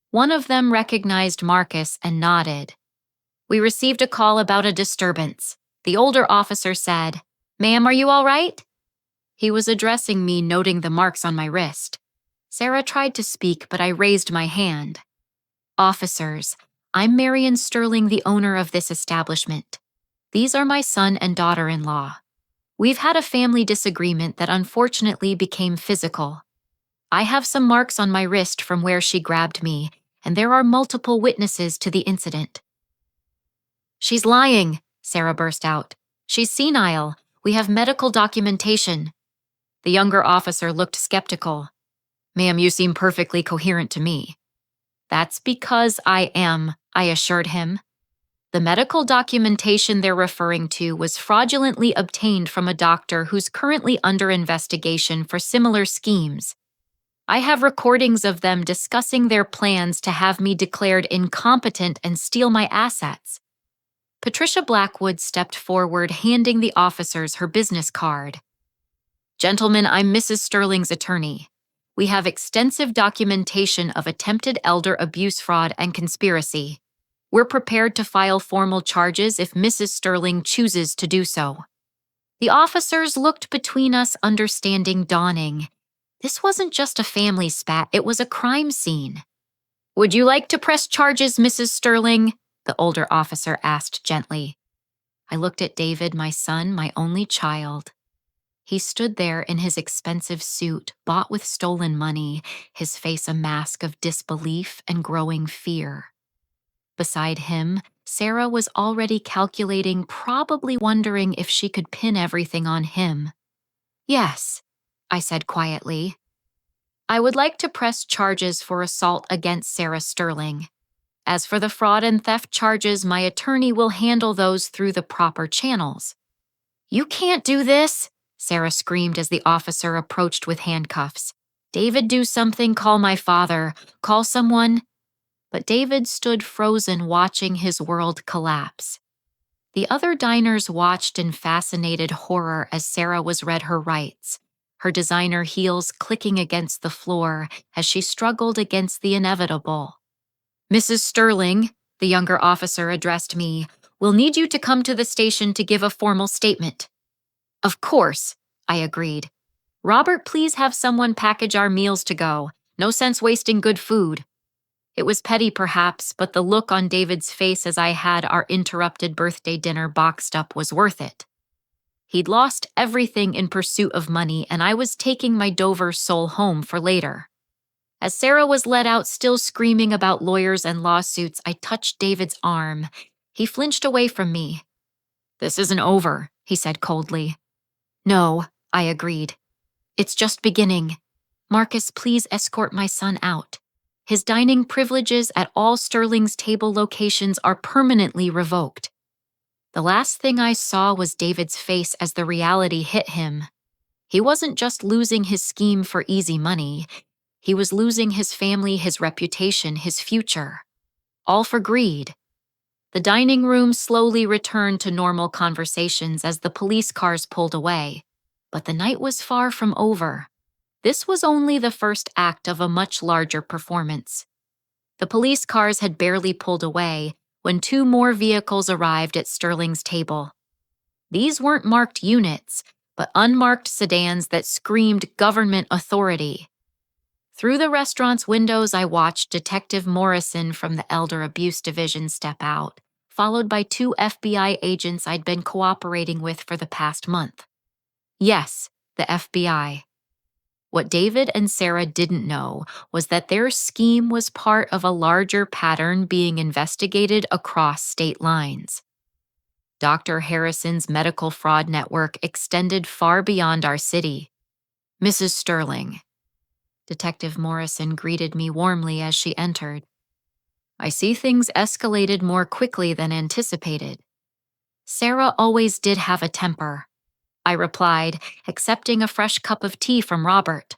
One of them recognized Marcus and nodded. "We received a call about a disturbance," the older officer said. "Ma'am, are you all right?" He was addressing me, noting the marks on my wrist. Sarah tried to speak, but I raised my hand. "Officers, I'm Marian Sterling, the owner of this establishment. These are my son and daughter-in-law. We've had a family disagreement that unfortunately became physical. I have some marks on my wrist from where she grabbed me, and there are multiple witnesses to the incident." "She's lying," Sarah burst out. "She's senile. We have medical documentation." The younger officer looked skeptical. "Ma'am, you seem perfectly coherent to me." "That's because I am," I assured him. The medical documentation they're referring to was fraudulently obtained from a doctor who's currently under investigation for similar schemes. I have recordings of them discussing their plans to have me declared incompetent and steal my assets. Patricia Blackwood stepped forward, handing the officers her business card. "Gentlemen, I'm Mrs. Sterling's attorney. We have extensive documentation of attempted elder abuse, fraud, and conspiracy. We're prepared to file formal charges if Mrs. Sterling chooses to do so." The officers looked between us, understanding dawning. This wasn't just a family spat, it was a crime scene. "Would you like to press charges, Mrs. Sterling?" the older officer asked gently. I looked at David, my son, my only child. He stood there in his expensive suit, bought with stolen money, his face a mask of disbelief and growing fear. Beside him, Sarah was already calculating, probably wondering if she could pin everything on him. "Yes," I said quietly. "I would like to press charges for assault against Sarah Sterling. As for the fraud and theft charges, my attorney will handle those through the proper channels." "You can't do this," Sarah screamed as the officer approached with handcuffs. "David, do something, call my father, call someone." But David stood frozen, watching his world collapse. The other diners watched in fascinated horror as Sarah was read her rights, her designer heels clicking against the floor as she struggled against the inevitable. "Mrs. Sterling," the younger officer addressed me, "will need you to come to the station to give a formal statement." "Of course," I agreed. "Robert, please have someone package our meals to go. No sense wasting good food." It was petty perhaps, but the look on David's face as I had our interrupted birthday dinner boxed up was worth it. He'd lost everything in pursuit of money, and I was taking my Dover soul home for later. As Sarah was led out still screaming about lawyers and lawsuits, I touched David's arm. He flinched away from me. "This isn't over," he said coldly. "No," I agreed. "It's just beginning. Marcus, please escort my son out. His dining privileges at all Sterling's table locations are permanently revoked." The last thing I saw was David's face as the reality hit him. He wasn't just losing his scheme for easy money. He was losing his family, his reputation, his future. All for greed. The dining room slowly returned to normal conversations as the police cars pulled away. But the night was far from over. This was only the first act of a much larger performance. The police cars had barely pulled away when 2 more vehicles arrived at Sterling's table. These weren't marked units, but unmarked sedans that screamed government authority. Through the restaurant's windows, I watched Detective Morrison from the Elder Abuse Division step out, followed by 2 FBI agents I'd been cooperating with for the past month. Yes, the FBI. What David and Sarah didn't know was that their scheme was part of a larger pattern being investigated across state lines. Dr. Harrison's medical fraud network extended far beyond our city. "Mrs. Sterling." Detective Morrison greeted me warmly as she entered. "I see things escalated more quickly than anticipated." "Sarah always did have a temper," I replied, accepting a fresh cup of tea from Robert.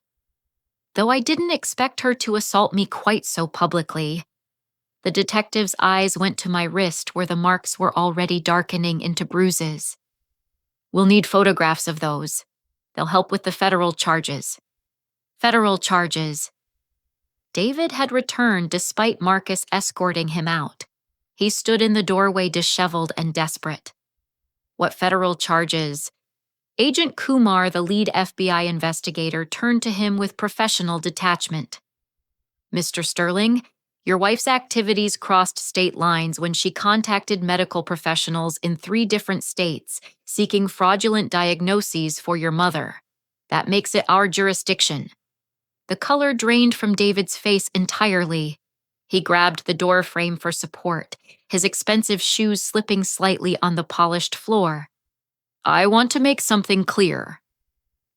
Though I didn't expect her to assault me quite so publicly. The detective's eyes went to my wrist where the marks were already darkening into bruises. "We'll need photographs of those. They'll help with the federal charges." "Federal charges." David had returned despite Marcus escorting him out. He stood in the doorway disheveled and desperate. "What federal charges?" Agent Kumar, the lead FBI investigator, turned to him with professional detachment. "Mr. Sterling, your wife's activities crossed state lines when she contacted medical professionals in 3 different states seeking fraudulent diagnoses for your mother. That makes it our jurisdiction." The color drained from David's face entirely. He grabbed the door frame for support, his expensive shoes slipping slightly on the polished floor. "I want to make something clear."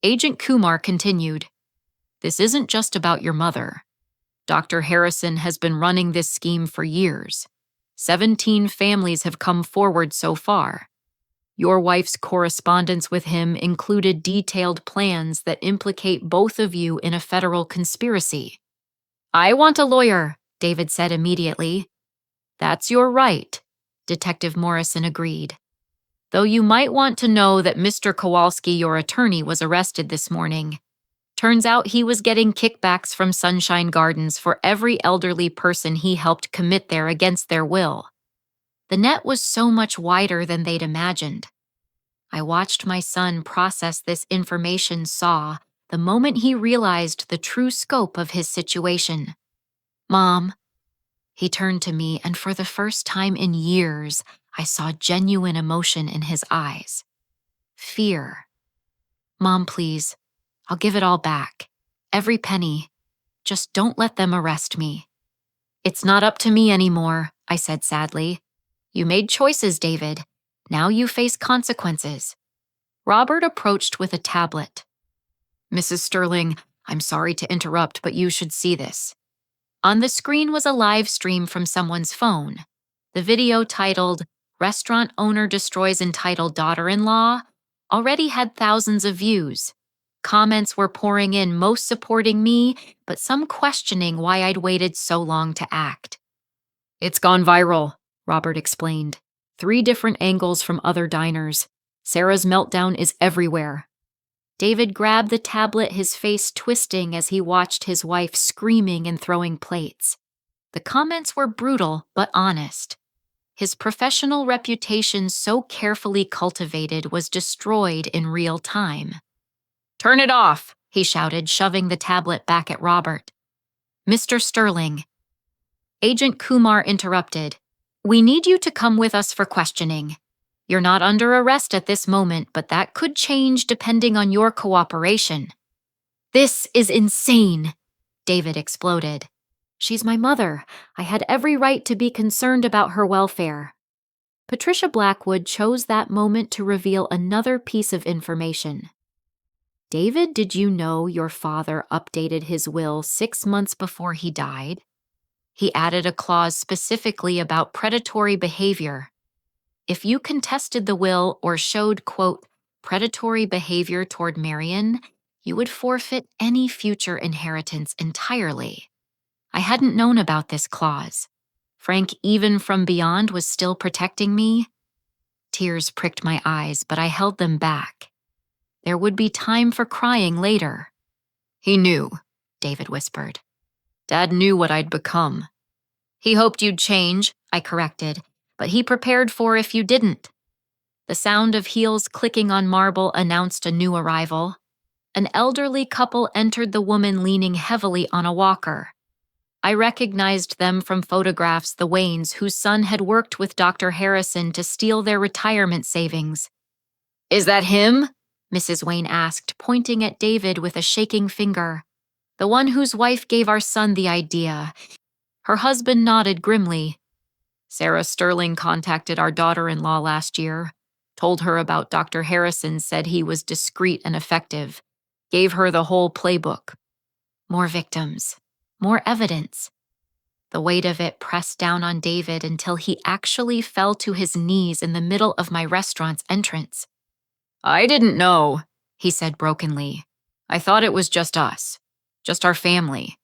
Agent Kumar continued. "This isn't just about your mother. Dr. Harrison has been running this scheme for years. 17 families have come forward so far. Your wife's correspondence with him included detailed plans that implicate both of you in a federal conspiracy." "I want a lawyer," David said immediately. "That's your right," Detective Morrison agreed. "Though you might want to know that Mr. Kowalski, your attorney, was arrested this morning. Turns out he was getting kickbacks from Sunshine Gardens for every elderly person he helped commit there against their will. The net was so much wider than they'd imagined. I watched my son process this information the moment he realized the true scope of his situation. "Mom." He turned to me, and for the first time in years, I saw genuine emotion in his eyes. Fear. Mom, please. I'll give it all back. Every penny. Just don't let them arrest me. It's not up to me anymore, I said sadly. You made choices, David. Now you face consequences. Robert approached with a tablet. Mrs. Sterling, I'm sorry to interrupt, but you should see this. On the screen was a live stream from someone's phone. The video titled, Restaurant Owner Destroys Entitled Daughter-in-Law, already had thousands of views. Comments were pouring in, most supporting me, but some questioning why I'd waited so long to act. It's gone viral, Robert explained. 3 different angles from other diners. Sarah's meltdown is everywhere. David grabbed the tablet, his face twisting as he watched his wife screaming and throwing plates. The comments were brutal but honest. His professional reputation, so carefully cultivated, was destroyed in real time. Turn it off, he shouted, shoving the tablet back at Robert. Mr. Sterling. Agent Kumar interrupted. We need you to come with us for questioning. You're not under arrest at this moment, but that could change depending on your cooperation. This is insane, David exploded. She's my mother. I had every right to be concerned about her welfare. Patricia Blackwood chose that moment to reveal another piece of information. David, did you know your father updated his will 6 months before he died? He added a clause specifically about predatory behavior. If you contested the will or showed, quote, predatory behavior toward Marian, you would forfeit any future inheritance entirely. I hadn't known about this clause. Frank, even from beyond, was still protecting me. Tears pricked my eyes, but I held them back. There would be time for crying later. He knew, David whispered. Dad knew what I'd become. He hoped you'd change, I corrected, but he prepared for if you didn't. The sound of heels clicking on marble announced a new arrival. An elderly couple entered, the woman leaning heavily on a walker. I recognized them from photographs, the Waynes, whose son had worked with Dr. Harrison to steal their retirement savings. Is that him? Mrs. Wayne asked, pointing at David with a shaking finger. The one whose wife gave our son the idea. Her husband nodded grimly. Sarah Sterling contacted our daughter-in-law last year, told her about Dr. Harrison, said he was discreet and effective, gave her the whole playbook. More victims, more evidence. The weight of it pressed down on David until he actually fell to his knees in the middle of my restaurant's entrance. I didn't know, he said brokenly. I thought it was just us, just our family.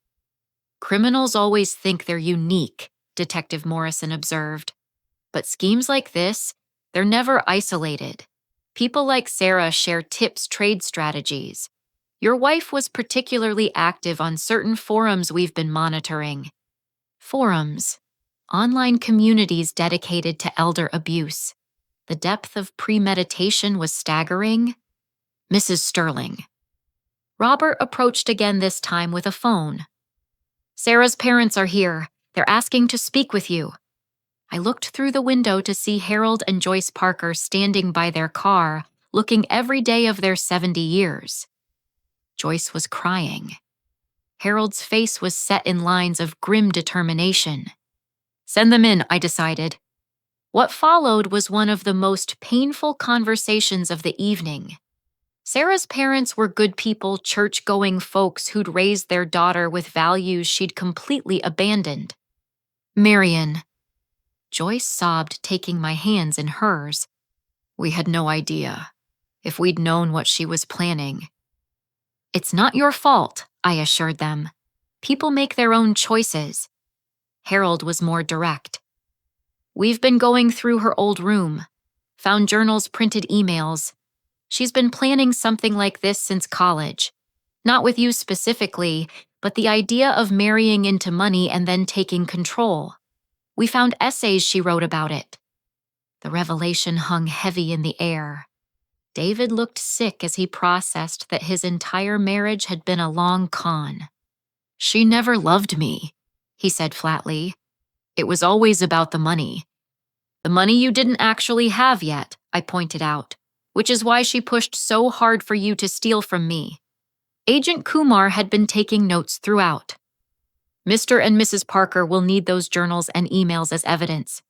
Criminals always think they're unique, Detective Morrison observed. But schemes like this, they're never isolated. People like Sarah share tips, trade strategies. Your wife was particularly active on certain forums we've been monitoring. Forums, online communities dedicated to elder abuse. The depth of premeditation was staggering. Mrs. Sterling. Robert approached again, this time with a phone. Sarah's parents are here. They're asking to speak with you. I looked through the window to see Harold and Joyce Parker standing by their car, looking every day of their 70 years. Joyce was crying. Harold's face was set in lines of grim determination. Send them in, I decided. What followed was one of the most painful conversations of the evening. Sarah's parents were good people, church-going folks who'd raised their daughter with values she'd completely abandoned. Marian. Joyce sobbed, taking my hands in hers. We had no idea. If we'd known what she was planning. It's not your fault, I assured them. People make their own choices. Harold was more direct. We've been going through her old room. Found journals, printed emails. She's been planning something like this since college. Not with you specifically, but the idea of marrying into money and then taking control. We found essays she wrote about it. The revelation hung heavy in the air. David looked sick as he processed that his entire marriage had been a long con. She never loved me, he said flatly. It was always about the money. The money you didn't actually have yet, I pointed out. which is why she pushed so hard for you to steal from me. Agent Kumar had been taking notes throughout. Mr. and Mrs. Parker will need those journals and emails as evidence.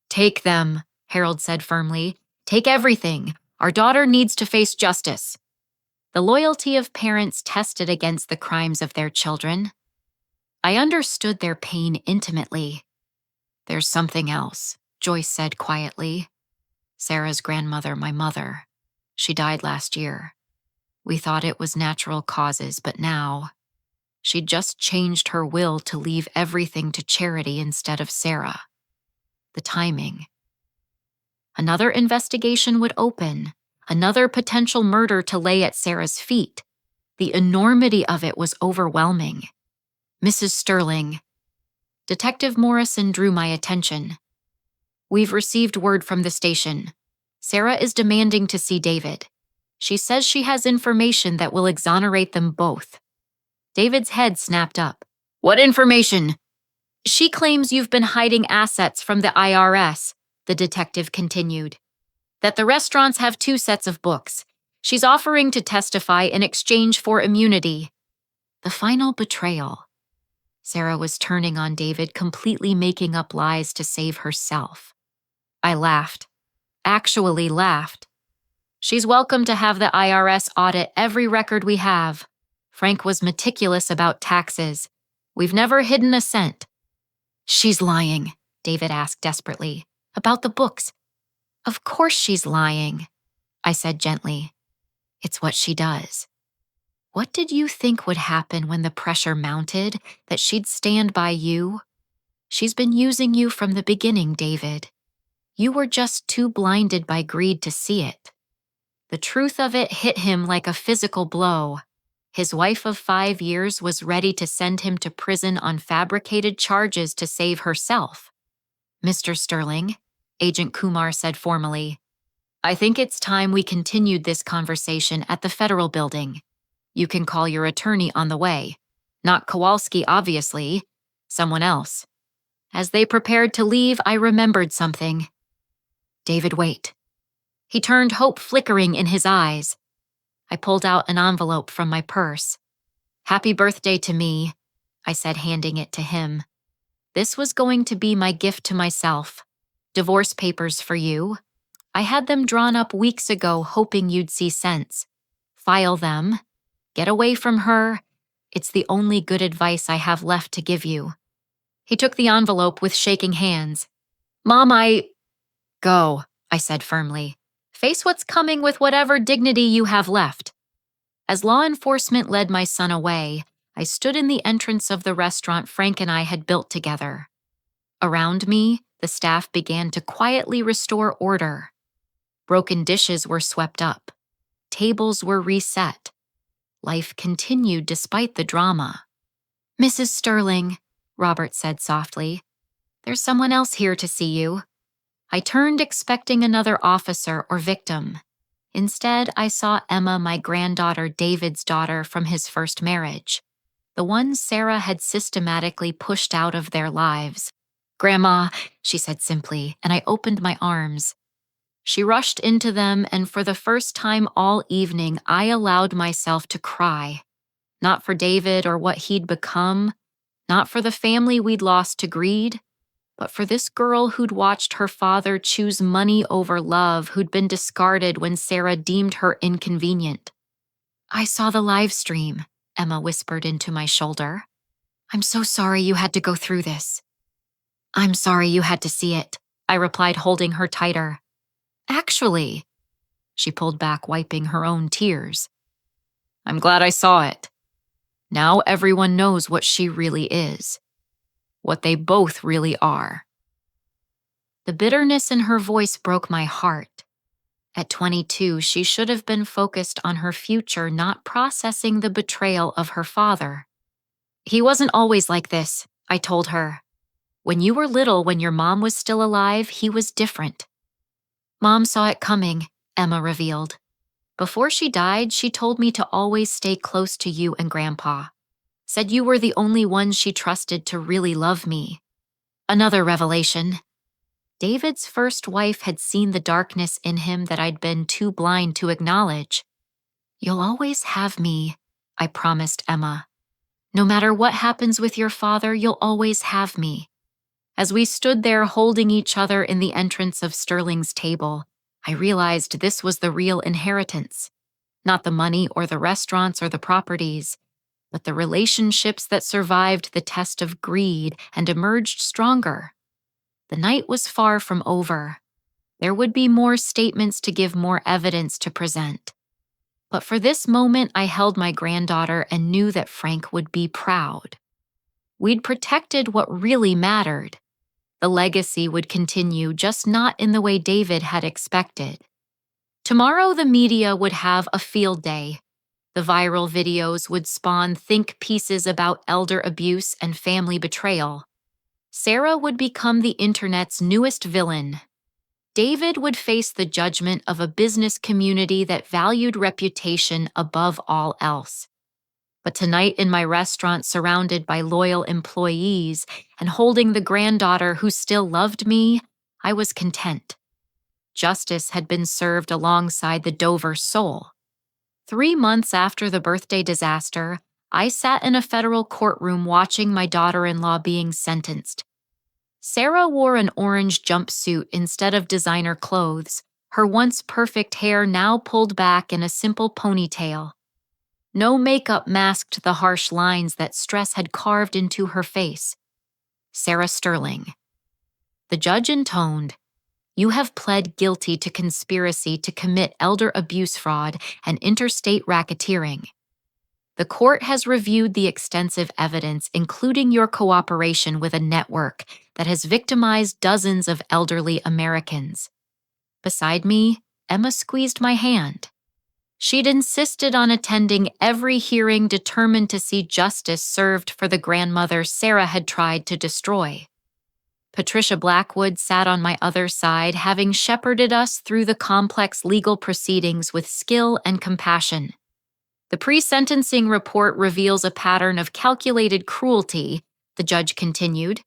Take them, Harold said firmly. Take everything. Our daughter needs to face justice. The loyalty of parents tested against the crimes of their children. I understood their pain intimately. There's something else, Joyce said quietly. Sarah's grandmother, my mother. She died last year. We thought it was natural causes, but now she'd just changed her will to leave everything to charity instead of Sarah. The timing. Another investigation would open, another potential murder to lay at Sarah's feet. The enormity of it was overwhelming. Mrs. Sterling. Detective Morrison drew my attention. We've received word from the station. Sarah is demanding to see David. She says she has information that will exonerate them both. David's head snapped up. What information? She claims you've been hiding assets from the IRS, the detective continued. That the restaurants have 2 sets of books. She's offering to testify in exchange for immunity. The final betrayal. Sarah was turning on David, completely making up lies to save herself. I laughed. Actually laughed. She's welcome to have the IRS audit every record we have. Frank was meticulous about taxes. We've never hidden a cent. She's lying, David asked desperately. About the books. Of course she's lying, I said gently. It's what she does. What did you think would happen when the pressure mounted, that she'd stand by you? She's been using you from the beginning, David. You were just too blinded by greed to see it. The truth of it hit him like a physical blow. His wife of 5 years was ready to send him to prison on fabricated charges to save herself. Mr. Sterling, Agent Kumar said formally, I think it's time we continued this conversation at the federal building. You can call your attorney on the way. Not Kowalski, obviously. Someone else. As they prepared to leave, I remembered something. David, wait. He turned, hope flickering in his eyes. I pulled out an envelope from my purse. Happy birthday to me, I said, handing it to him. This was going to be my gift to myself. Divorce papers for you. I had them drawn up weeks ago, hoping you'd see sense. File them. Get away from her. It's the only good advice I have left to give you. He took the envelope with shaking hands. Mom, Go, I said firmly. Face what's coming with whatever dignity you have left. As law enforcement led my son away, I stood in the entrance of the restaurant Frank and I had built together. Around me, the staff began to quietly restore order. Broken dishes were swept up. Tables were reset. Life continued despite the drama. Mrs. Sterling, Robert said softly, there's someone else here to see you. I turned, expecting another officer or victim. Instead, I saw Emma, my granddaughter David's daughter from his first marriage, the one Sarah had systematically pushed out of their lives. Grandma, she said simply, and I opened my arms. She rushed into them, and for the first time all evening, I allowed myself to cry. Not for David or what he'd become, not for the family we'd lost to greed, but for this girl who'd watched her father choose money over love, who'd been discarded when Sarah deemed her inconvenient. I saw the live stream, Emma whispered into my shoulder. I'm so sorry you had to go through this. I'm sorry you had to see it, I replied, holding her tighter. Actually, she pulled back, wiping her own tears. I'm glad I saw it. Now everyone knows what she really is. What they both really are. The bitterness in her voice broke my heart. At 22, she should have been focused on her future, not processing the betrayal of her father. He wasn't always like this, I told her. When you were little, when your mom was still alive, he was different. Mom saw it coming, Emma revealed. Before she died, she told me to always stay close to you and Grandpa. Said you were the only one she trusted to really love me. Another revelation. David's first wife had seen the darkness in him that I'd been too blind to acknowledge. "You'll always have me," I promised Emma. "No matter what happens with your father, you'll always have me." As we stood there holding each other in the entrance of Sterling's table, I realized this was the real inheritance. Not the money or the restaurants or the properties, but the relationships that survived the test of greed and emerged stronger. The night was far from over. There would be more statements to give, more evidence to present. But for this moment, I held my granddaughter and knew that Frank would be proud. We'd protected what really mattered. The legacy would continue, just not in the way David had expected. Tomorrow, the media would have a field day. The viral videos would spawn think pieces about elder abuse and family betrayal. Sarah would become the internet's newest villain. David would face the judgment of a business community that valued reputation above all else. But tonight in my restaurant, surrounded by loyal employees and holding the granddaughter who still loved me, I was content. Justice had been served alongside the Dover soul. 3 months after the birthday disaster, I sat in a federal courtroom watching my daughter-in-law being sentenced. Sarah wore an orange jumpsuit instead of designer clothes, her once perfect hair now pulled back in a simple ponytail. No makeup masked the harsh lines that stress had carved into her face. Sarah Sterling. The judge intoned, "You have pled guilty to conspiracy to commit elder abuse fraud and interstate racketeering. The court has reviewed the extensive evidence, including your cooperation with a network that has victimized dozens of elderly Americans." Beside me, Emma squeezed my hand. She'd insisted on attending every hearing, determined to see justice served for the grandmother Sarah had tried to destroy. Patricia Blackwood sat on my other side, having shepherded us through the complex legal proceedings with skill and compassion. "The pre-sentencing report reveals a pattern of calculated cruelty," the judge continued.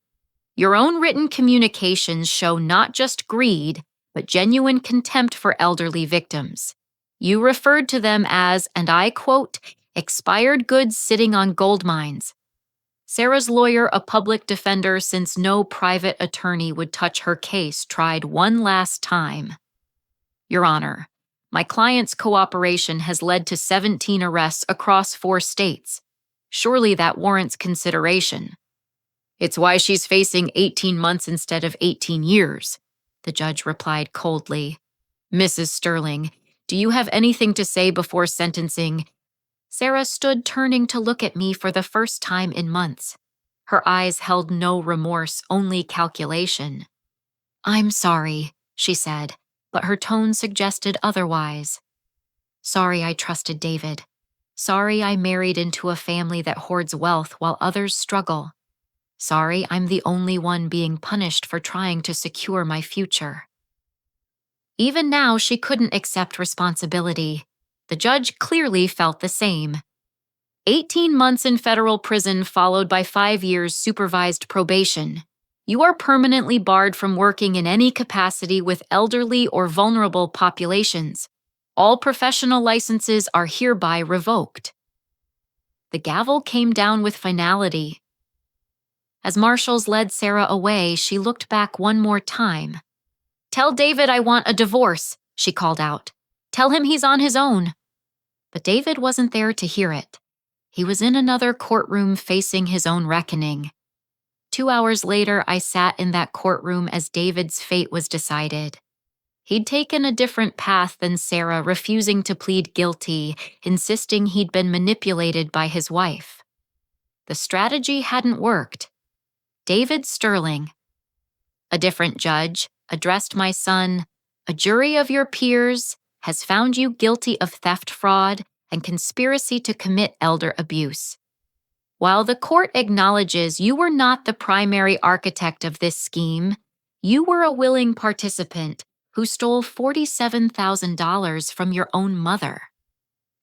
"Your own written communications show not just greed, but genuine contempt for elderly victims. You referred to them as, and I quote, expired goods sitting on gold mines." Sarah's lawyer, a public defender since no private attorney would touch her case, tried one last time. "Your Honor, my client's cooperation has led to 17 arrests across 4 states. Surely that warrants consideration." "It's why she's facing 18 months instead of 18 years, the judge replied coldly. "Mrs. Sterling, do you have anything to say before sentencing?" Sarah stood, turning to look at me for the first time in months. Her eyes held no remorse, only calculation. "I'm sorry," she said, but her tone suggested otherwise. "Sorry I trusted David. Sorry I married into a family that hoards wealth while others struggle. Sorry I'm the only one being punished for trying to secure my future." Even now, she couldn't accept responsibility. The judge clearly felt the same. 18 months in federal prison followed by 5 years supervised probation. You are permanently barred from working in any capacity with elderly or vulnerable populations. All professional licenses are hereby revoked. The gavel came down with finality. As marshals led Sarah away, she looked back one more time. "Tell David I want a divorce," she called out. "Tell him he's on his own." But David wasn't there to hear it. He was in another courtroom facing his own reckoning. 2 hours later, I sat in that courtroom as David's fate was decided. He'd taken a different path than Sarah, refusing to plead guilty, insisting he'd been manipulated by his wife. The strategy hadn't worked. David Sterling. A different judge addressed my son, "A jury of your peers has found you guilty of theft, fraud, and conspiracy to commit elder abuse. While the court acknowledges you were not the primary architect of this scheme, you were a willing participant who stole $47,000 from your own mother."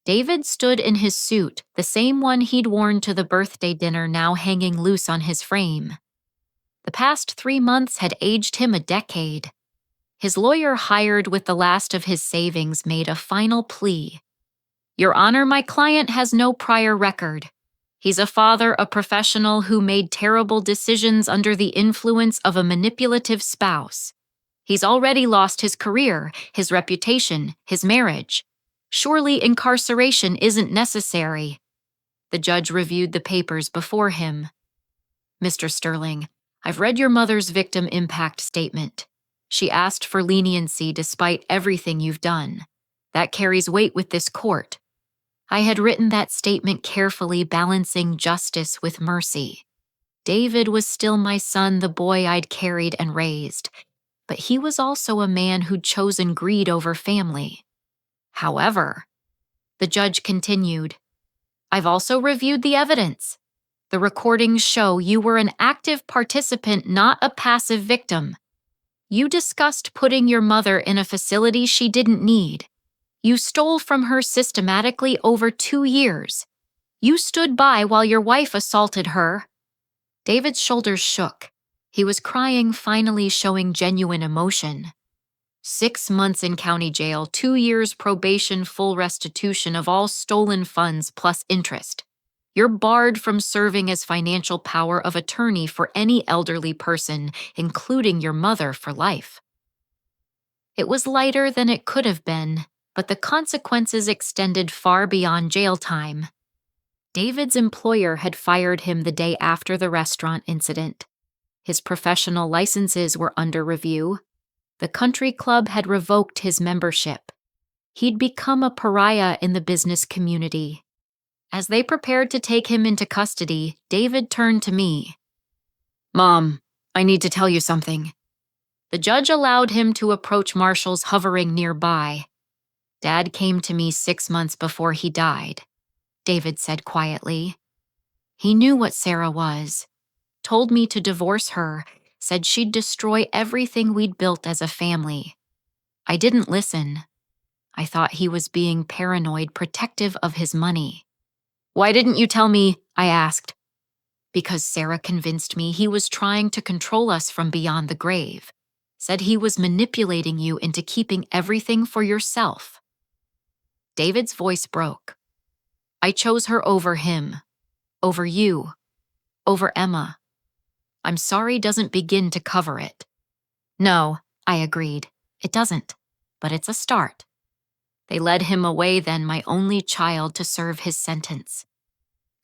David stood in his suit, the same one he'd worn to the birthday dinner now hanging loose on his frame. The past 3 months had aged him a decade. His lawyer, hired with the last of his savings, made a final plea. "Your Honor, my client has no prior record. He's a father, a professional who made terrible decisions under the influence of a manipulative spouse. He's already lost his career, his reputation, his marriage. Surely incarceration isn't necessary." The judge reviewed the papers before him. "Mr. Sterling, I've read your mother's victim impact statement. She asked for leniency despite everything you've done. That carries weight with this court. I had written that statement carefully, balancing justice with mercy. David was still my son, the boy I'd carried and raised, but he was also a man who'd chosen greed over family. However," the judge continued, "I've also reviewed the evidence. The recordings show you were an active participant, not a passive victim. You discussed putting your mother in a facility she didn't need. You stole from her systematically over 2 years. You stood by while your wife assaulted her." David's shoulders shook. He was crying, finally showing genuine emotion. 6 months in county jail, 2 years probation, full restitution of all stolen funds plus interest. You're barred from serving as financial power of attorney for any elderly person, including your mother, for life. It was lighter than it could have been, but the consequences extended far beyond jail time. David's employer had fired him the day after the restaurant incident. His professional licenses were under review. The country club had revoked his membership. He'd become a pariah in the business community. As they prepared to take him into custody, David turned to me. "Mom, I need to tell you something." The judge allowed him to approach marshals hovering nearby. "Dad came to me 6 months before he died," David said quietly. "He knew what Sarah was, told me to divorce her, said she'd destroy everything we'd built as a family. I didn't listen. I thought he was being paranoid, protective of his money." "Why didn't you tell me?" I asked. "Because Sarah convinced me he was trying to control us from beyond the grave. Said he was manipulating you into keeping everything for yourself." David's voice broke. "I chose her over him, over you, over Emma. I'm sorry doesn't begin to cover it." "No," I agreed. "It doesn't, but it's a start." They led him away then, my only child, to serve his sentence.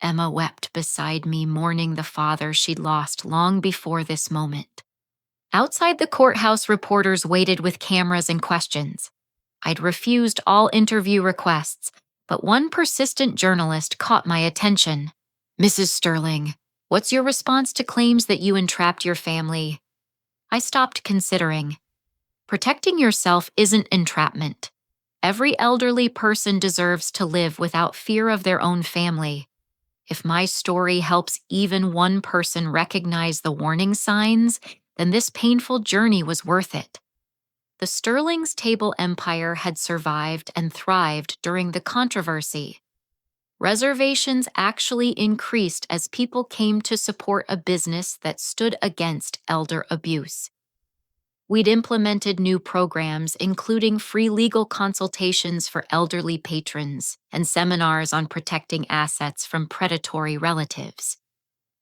Emma wept beside me, mourning the father she'd lost long before this moment. Outside the courthouse, reporters waited with cameras and questions. I'd refused all interview requests, but one persistent journalist caught my attention. "Mrs. Sterling, what's your response to claims that you entrapped your family?" I stopped, considering. Protecting yourself isn't entrapment. Every elderly person deserves to live without fear of their own family. If my story helps even one person recognize the warning signs, then this painful journey was worth it. The Sterling's table empire had survived and thrived during the controversy. Reservations actually increased as people came to support a business that stood against elder abuse. We'd implemented new programs, including free legal consultations for elderly patrons and seminars on protecting assets from predatory relatives.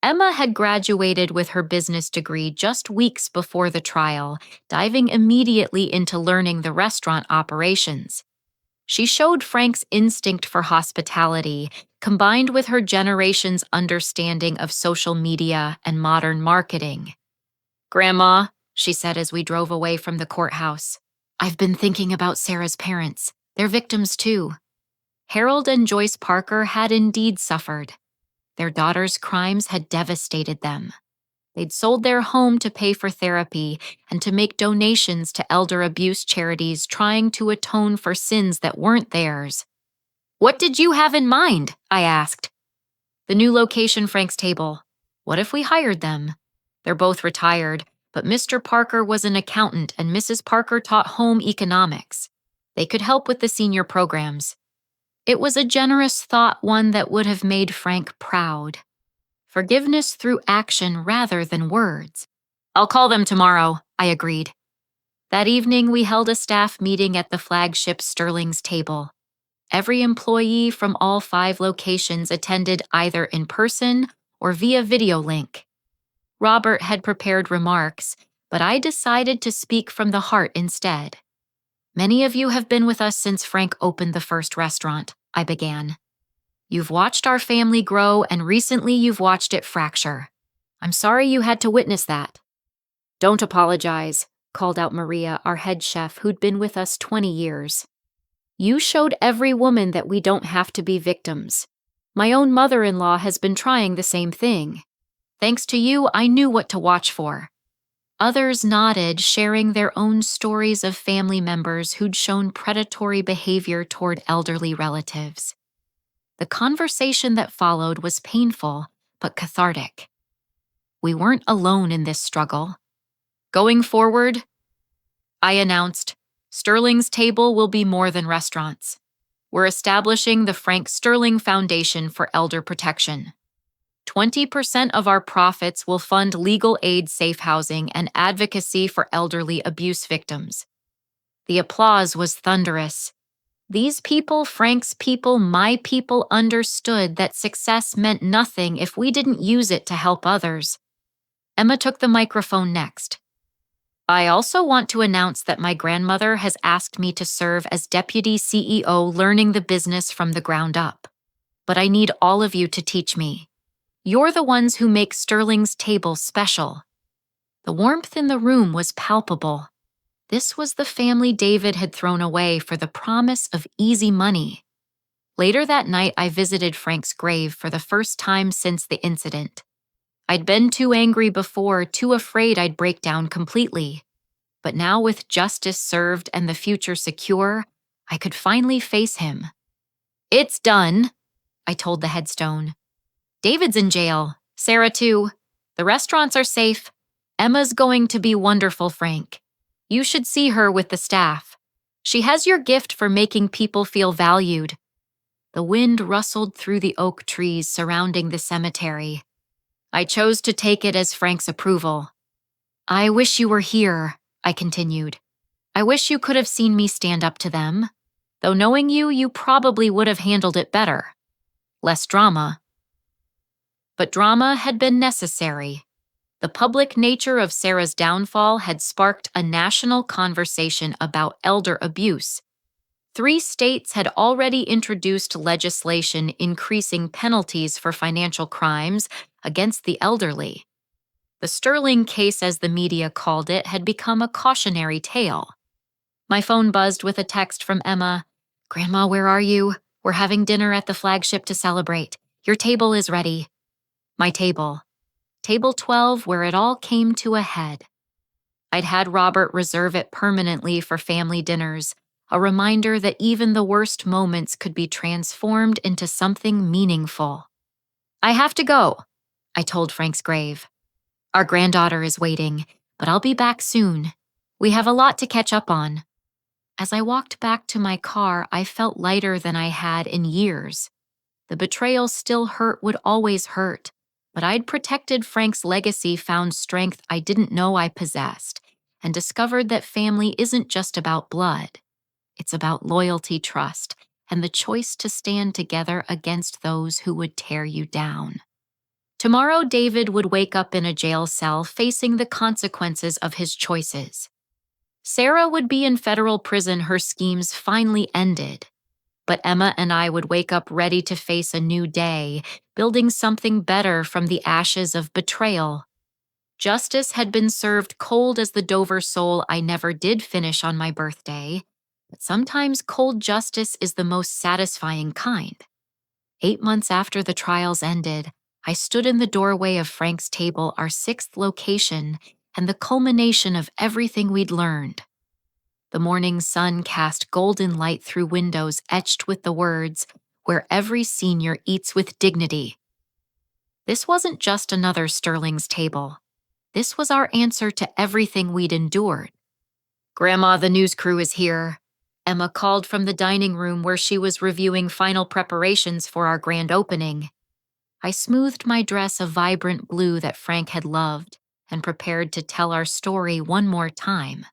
Emma had graduated with her business degree just weeks before the trial, diving immediately into learning the restaurant operations. She showed Frank's instinct for hospitality, combined with her generation's understanding of social media and modern marketing. "Grandma," she said as we drove away from the courthouse, "I've been thinking about Sarah's parents. They're victims too. Harold and Joyce Parker had indeed suffered. Their daughter's crimes had devastated them. They'd sold their home to pay for therapy and to make donations to elder abuse charities, trying to atone for sins that weren't theirs." "What did you have in mind?" I asked. "The new location, Frank's table. What if we hired them? They're both retired, but Mr. Parker was an accountant and Mrs. Parker taught home economics. They could help with the senior programs." It was a generous thought, one that would have made Frank proud. Forgiveness through action rather than words. I'll call them tomorrow, I agreed. That evening, we held a staff meeting at the flagship Sterling's table. Every employee from all 5 locations attended either in person or via video link. Robert had prepared remarks, but I decided to speak from the heart instead. Many of you have been with us since Frank opened the first restaurant, I began. You've watched our family grow, and recently you've watched it fracture. I'm sorry you had to witness that. Don't apologize, called out Maria, our head chef, who'd been with us 20 years. You showed every woman that we don't have to be victims. My own mother-in-law has been trying the same thing. Thanks to you, I knew what to watch for. Others nodded, sharing their own stories of family members who'd shown predatory behavior toward elderly relatives. The conversation that followed was painful, but cathartic. We weren't alone in this struggle. Going forward, I announced, Sterling's Table will be more than restaurants. We're establishing the Frank Sterling Foundation for Elder Protection. 20% of our profits will fund legal aid, safe housing, and advocacy for elderly abuse victims. The applause was thunderous. These people, Frank's people, my people, understood that success meant nothing if we didn't use it to help others. Emma took the microphone next. I also want to announce that my grandmother has asked me to serve as Deputy CEO, learning the business from the ground up. But I need all of you to teach me. You're the ones who make Sterling's Table special. The warmth in the room was palpable. This was the family David had thrown away for the promise of easy money. Later that night, I visited Frank's grave for the first time since the incident. I'd been too angry before, too afraid I'd break down completely. But now, with justice served and the future secure, I could finally face him. It's done, I told the headstone. David's in jail. Sarah too. The restaurants are safe. Emma's going to be wonderful, Frank. You should see her with the staff. She has your gift for making people feel valued. The wind rustled through the oak trees surrounding the cemetery. I chose to take it as Frank's approval. I wish you were here, I continued. I wish you could have seen me stand up to them. Though knowing you, you probably would have handled it better. Less drama. But drama had been necessary. The public nature of Sarah's downfall had sparked a national conversation about elder abuse. 3 states had already introduced legislation increasing penalties for financial crimes against the elderly. The Sterling case, as the media called it, had become a cautionary tale. My phone buzzed with a text from Emma. Grandma, where are you? We're having dinner at the flagship to celebrate. Your table is ready. My table. Table 12, where it all came to a head. I'd had Robert reserve it permanently for family dinners, a reminder that even the worst moments could be transformed into something meaningful. I have to go, I told Frank's grave. Our granddaughter is waiting, but I'll be back soon. We have a lot to catch up on. As I walked back to my car, I felt lighter than I had in years. The betrayal still hurt, would always hurt, but I'd protected Frank's legacy, found strength I didn't know I possessed, and discovered that family isn't just about blood. It's about loyalty, trust, and the choice to stand together against those who would tear you down. Tomorrow, David would wake up in a jail cell facing the consequences of his choices. Sarah would be in federal prison, her schemes finally ended. But Emma and I would wake up ready to face a new day, building something better from the ashes of betrayal. Justice had been served cold as the Dover sole I never did finish on my birthday, but sometimes cold justice is the most satisfying kind. 8 months after the trials ended, I stood in the doorway of Frank's table, our 6th location, and the culmination of everything we'd learned. The morning sun cast golden light through windows etched with the words, "Where every senior eats with dignity." This wasn't just another Sterling's Table. This was our answer to everything we'd endured. Grandma, the news crew is here. Emma called from the dining room where she was reviewing final preparations for our grand opening. I smoothed my dress of vibrant blue that Frank had loved and prepared to tell our story one more time.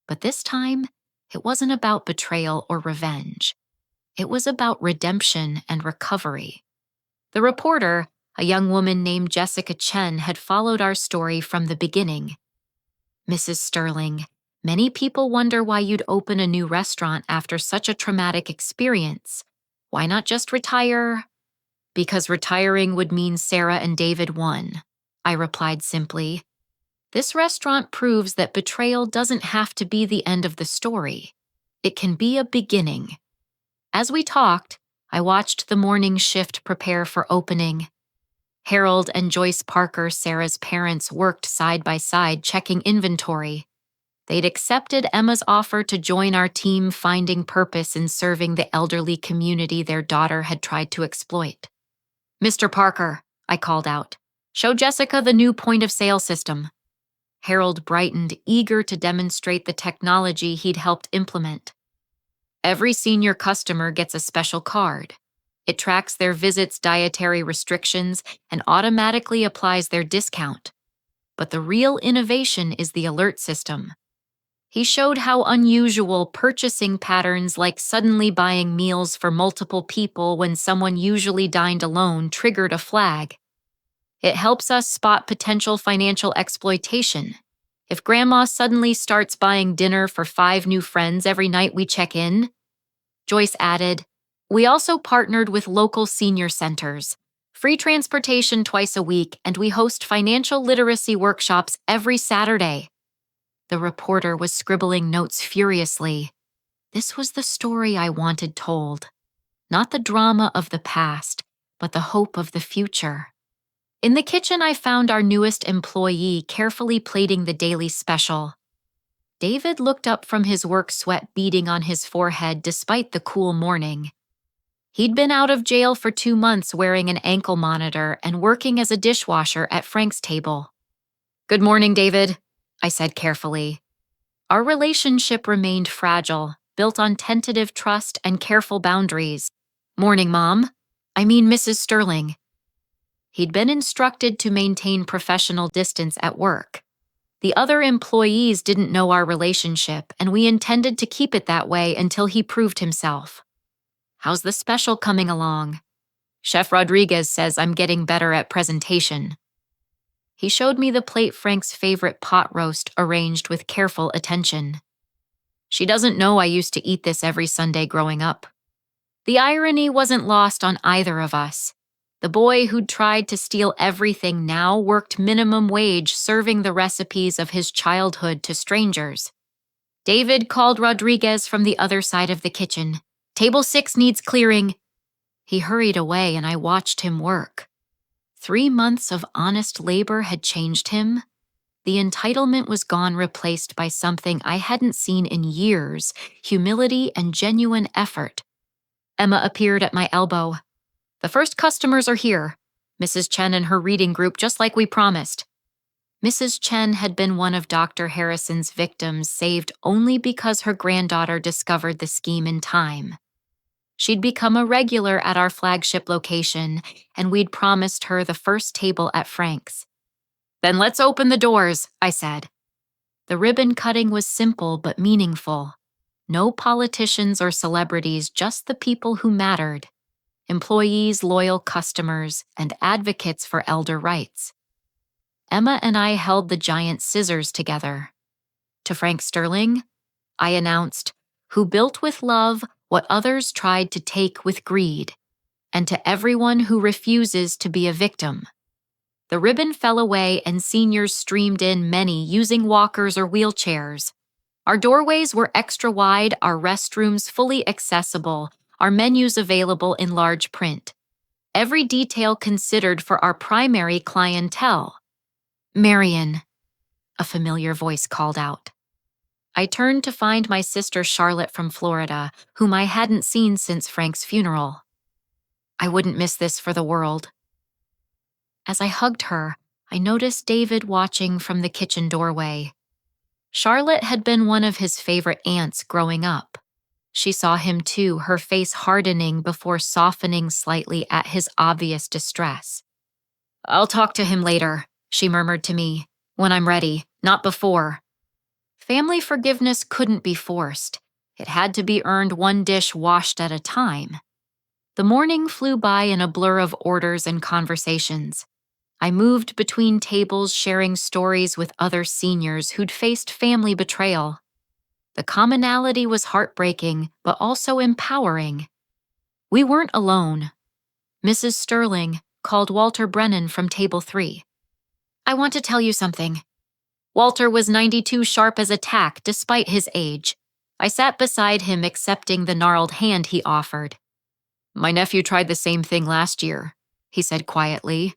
But this time, it wasn't about betrayal or revenge. It was about redemption and recovery. The reporter, a young woman named Jessica Chen, had followed our story from the beginning. "Mrs. Sterling, many people wonder why you'd open a new restaurant after such a traumatic experience. Why not just retire?" "Because retiring would mean Sarah and David won," I replied simply. "This restaurant proves that betrayal doesn't have to be the end of the story. It can be a beginning." As we talked, I watched the morning shift prepare for opening. Harold and Joyce Parker, Sarah's parents, worked side by side checking inventory. They'd accepted Emma's offer to join our team, finding purpose in serving the elderly community their daughter had tried to exploit. "Mr. Parker," I called out, "show Jessica the new point-of-sale system." Harold brightened, eager to demonstrate the technology he'd helped implement. "Every senior customer gets a special card. It tracks their visits' dietary restrictions and automatically applies their discount. But the real innovation is the alert system." He showed how unusual purchasing patterns like suddenly buying meals for multiple people when someone usually dined alone triggered a flag. "It helps us spot potential financial exploitation. If Grandma suddenly starts buying dinner for 5 new friends every night we check in," Joyce added, "we also partnered with local senior centers. Free transportation twice a week, and we host financial literacy workshops every Saturday." The reporter was scribbling notes furiously. This was the story I wanted told. Not the drama of the past, but the hope of the future. In the kitchen, I found our newest employee carefully plating the daily special. David looked up from his work, sweat beading on his forehead despite the cool morning. He'd been out of jail for 2 months wearing an ankle monitor and working as a dishwasher at Frank's table. "Good morning, David," I said carefully. Our relationship remained fragile, built on tentative trust and careful boundaries. "Morning, Mom. I mean Mrs. Sterling." He'd been instructed to maintain professional distance at work. The other employees didn't know our relationship, and we intended to keep it that way until he proved himself. "How's the special coming along?" "Chef Rodriguez says I'm getting better at presentation." He showed me the plate Frank's favorite pot roast arranged with careful attention. "She doesn't know I used to eat this every Sunday growing up." The irony wasn't lost on either of us. The boy who'd tried to steal everything now worked minimum wage serving the recipes of his childhood to strangers. David called Rodriguez from the other side of the kitchen. "Table 6 needs clearing." He hurried away and I watched him work. 3 months of honest labor had changed him. The entitlement was gone, replaced by something I hadn't seen in years: humility and genuine effort. Emma appeared at my elbow. "The first customers are here. Mrs. Chen and her reading group, just like we promised." Mrs. Chen had been one of Dr. Harrison's victims, saved only because her granddaughter discovered the scheme in time. She'd become a regular at our flagship location, and we'd promised her the first table at Frank's. "Then let's open the doors," I said. The ribbon cutting was simple but meaningful. No politicians or celebrities, just the people who mattered. Employees, loyal customers, and advocates for elder rights. Emma and I held the giant scissors together. "To Frank Sterling," I announced, "who built with love what others tried to take with greed, and to everyone who refuses to be a victim." The ribbon fell away and seniors streamed in, many using walkers or wheelchairs. Our doorways were extra wide, our restrooms fully accessible, our menus available in large print. Every detail considered for our primary clientele. "Marian," a familiar voice called out. I turned to find my sister Charlotte from Florida, whom I hadn't seen since Frank's funeral. "I wouldn't miss this for the world." As I hugged her, I noticed David watching from the kitchen doorway. Charlotte had been one of his favorite aunts growing up. She saw him too, her face hardening before softening slightly at his obvious distress. "I'll talk to him later," she murmured to me. When I'm ready, not before. Family forgiveness couldn't be forced. It had to be earned one dish washed at a time. The morning flew by in a blur of orders and conversations. I moved between tables sharing stories with other seniors who'd faced family betrayal. The commonality was heartbreaking, but also empowering. We weren't alone. Mrs. Sterling called Walter Brennan from table 3. I want to tell you something. Walter was 92 sharp as a tack despite his age. I sat beside him accepting the gnarled hand he offered. My nephew tried the same thing last year, he said quietly.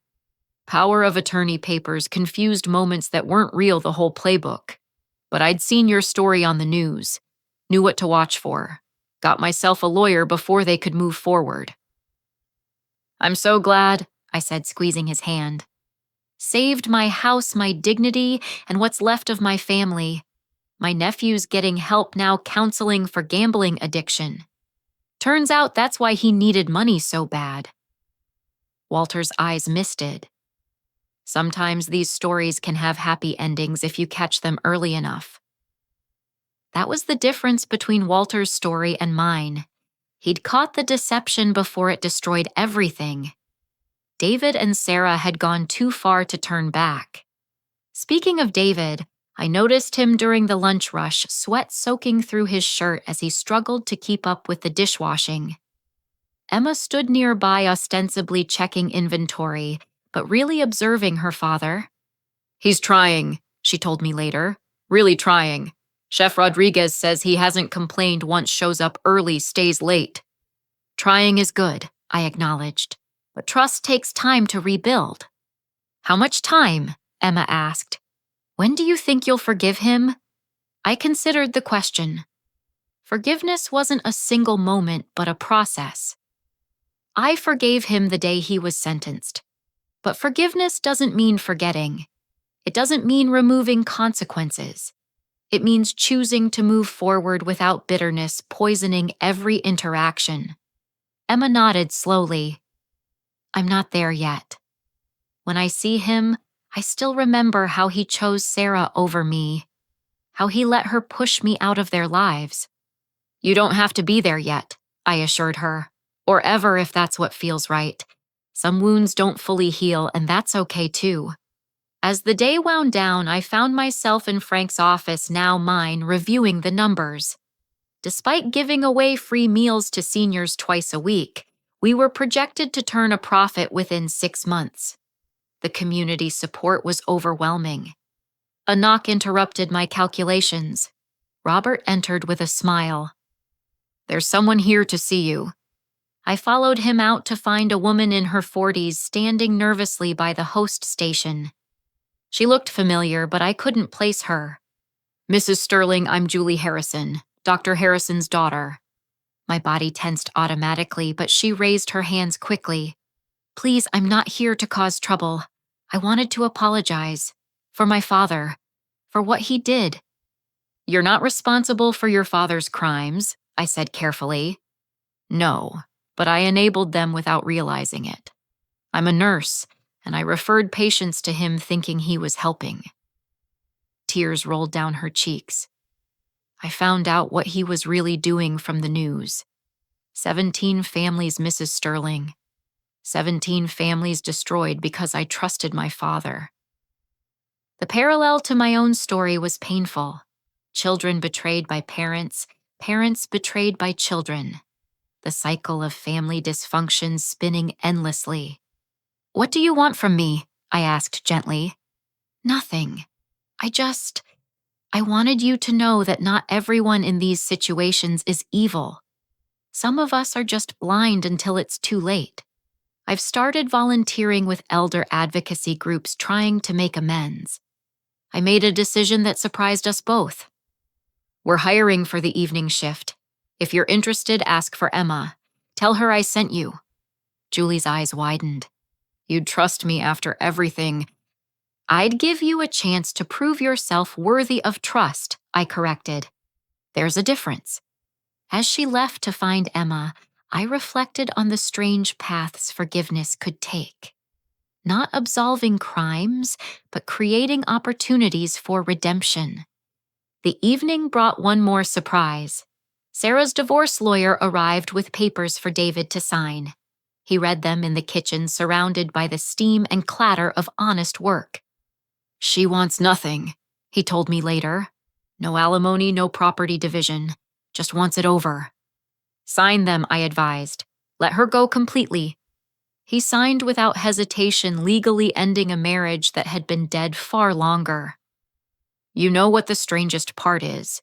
Power of attorney papers confused moments that weren't real the whole playbook. But I'd seen your story on the news, knew what to watch for, got myself a lawyer before they could move forward. I'm so glad, I said, squeezing his hand. Saved my house, my dignity, and what's left of my family. My nephew's getting help now counseling for gambling addiction. Turns out that's why he needed money so bad. Walter's eyes misted. Sometimes these stories can have happy endings if you catch them early enough. That was the difference between Walter's story and mine. He'd caught the deception before it destroyed everything. David and Sarah had gone too far to turn back. Speaking of David, I noticed him during the lunch rush, sweat soaking through his shirt as he struggled to keep up with the dishwashing. Emma stood nearby, ostensibly checking inventory, but really observing her father. He's trying, she told me later. Really trying. Chef Rodriguez says he hasn't complained once shows up early, stays late. Trying is good, I acknowledged, but trust takes time to rebuild. How much time? Emma asked. When do you think you'll forgive him? I considered the question. Forgiveness wasn't a single moment, but a process. I forgave him the day he was sentenced. But forgiveness doesn't mean forgetting. It doesn't mean removing consequences. It means choosing to move forward without bitterness poisoning every interaction. Emma nodded slowly. I'm not there yet. When I see him, I still remember how he chose Sarah over me, how he let her push me out of their lives. You don't have to be there yet, I assured her, or ever if that's what feels right. Some wounds don't fully heal, and that's okay too. As the day wound down, I found myself in Frank's office, now mine, reviewing the numbers. Despite giving away free meals to seniors twice a week, we were projected to turn a profit within 6 months. The community support was overwhelming. A knock interrupted my calculations. Robert entered with a smile. There's someone here to see you. I followed him out to find a woman in her 40s standing nervously by the host station. She looked familiar, but I couldn't place her. Mrs. Sterling, I'm Julie Harrison, Dr. Harrison's daughter. My body tensed automatically, but she raised her hands quickly. Please, I'm not here to cause trouble. I wanted to apologize. For my father. For what he did. You're not responsible for your father's crimes, I said carefully. No, but I enabled them without realizing it. I'm a nurse, and I referred patients to him thinking he was helping. Tears rolled down her cheeks. I found out what he was really doing from the news. 17 families, Mrs. Sterling. 17 families destroyed because I trusted my father. The parallel to my own story was painful. Children betrayed by parents, parents betrayed by children. The cycle of family dysfunction spinning endlessly. What do you want from me? I asked gently. Nothing. I wanted you to know that not everyone in these situations is evil. Some of us are just blind until it's too late. I've started volunteering with elder advocacy groups trying to make amends. I made a decision that surprised us both. We're hiring for the evening shift. If you're interested, ask for Emma. Tell her I sent you. Julie's eyes widened. You'd trust me after everything. I'd give you a chance to prove yourself worthy of trust, I corrected. There's a difference. As she left to find Emma, I reflected on the strange paths forgiveness could take. not absolving crimes, but creating opportunities for redemption. The evening brought one more surprise. Sarah's divorce lawyer arrived with papers for David to sign. He read them in the kitchen, surrounded by the steam and clatter of honest work. "She wants nothing," he told me later. "No alimony, no property division. Just wants it over." "Sign them," I advised. "Let her go completely." He signed without hesitation, legally ending a marriage that had been dead far longer. "You know what the strangest part is,"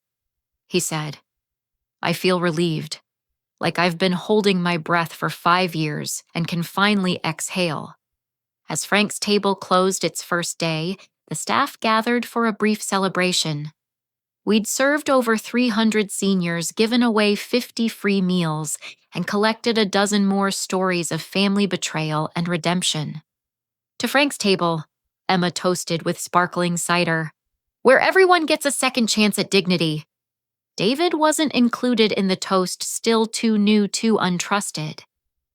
he said. "I feel relieved, like I've been holding my breath for 5 years and can finally exhale." As Frank's table closed its first day, the staff gathered for a brief celebration. We'd served over 300 seniors, given away 50 free meals, and collected a dozen more stories of family betrayal and redemption. "To Frank's table," Emma toasted with sparkling cider, "where everyone gets a second chance at dignity." David wasn't included in the toast, still too new, too untrusted.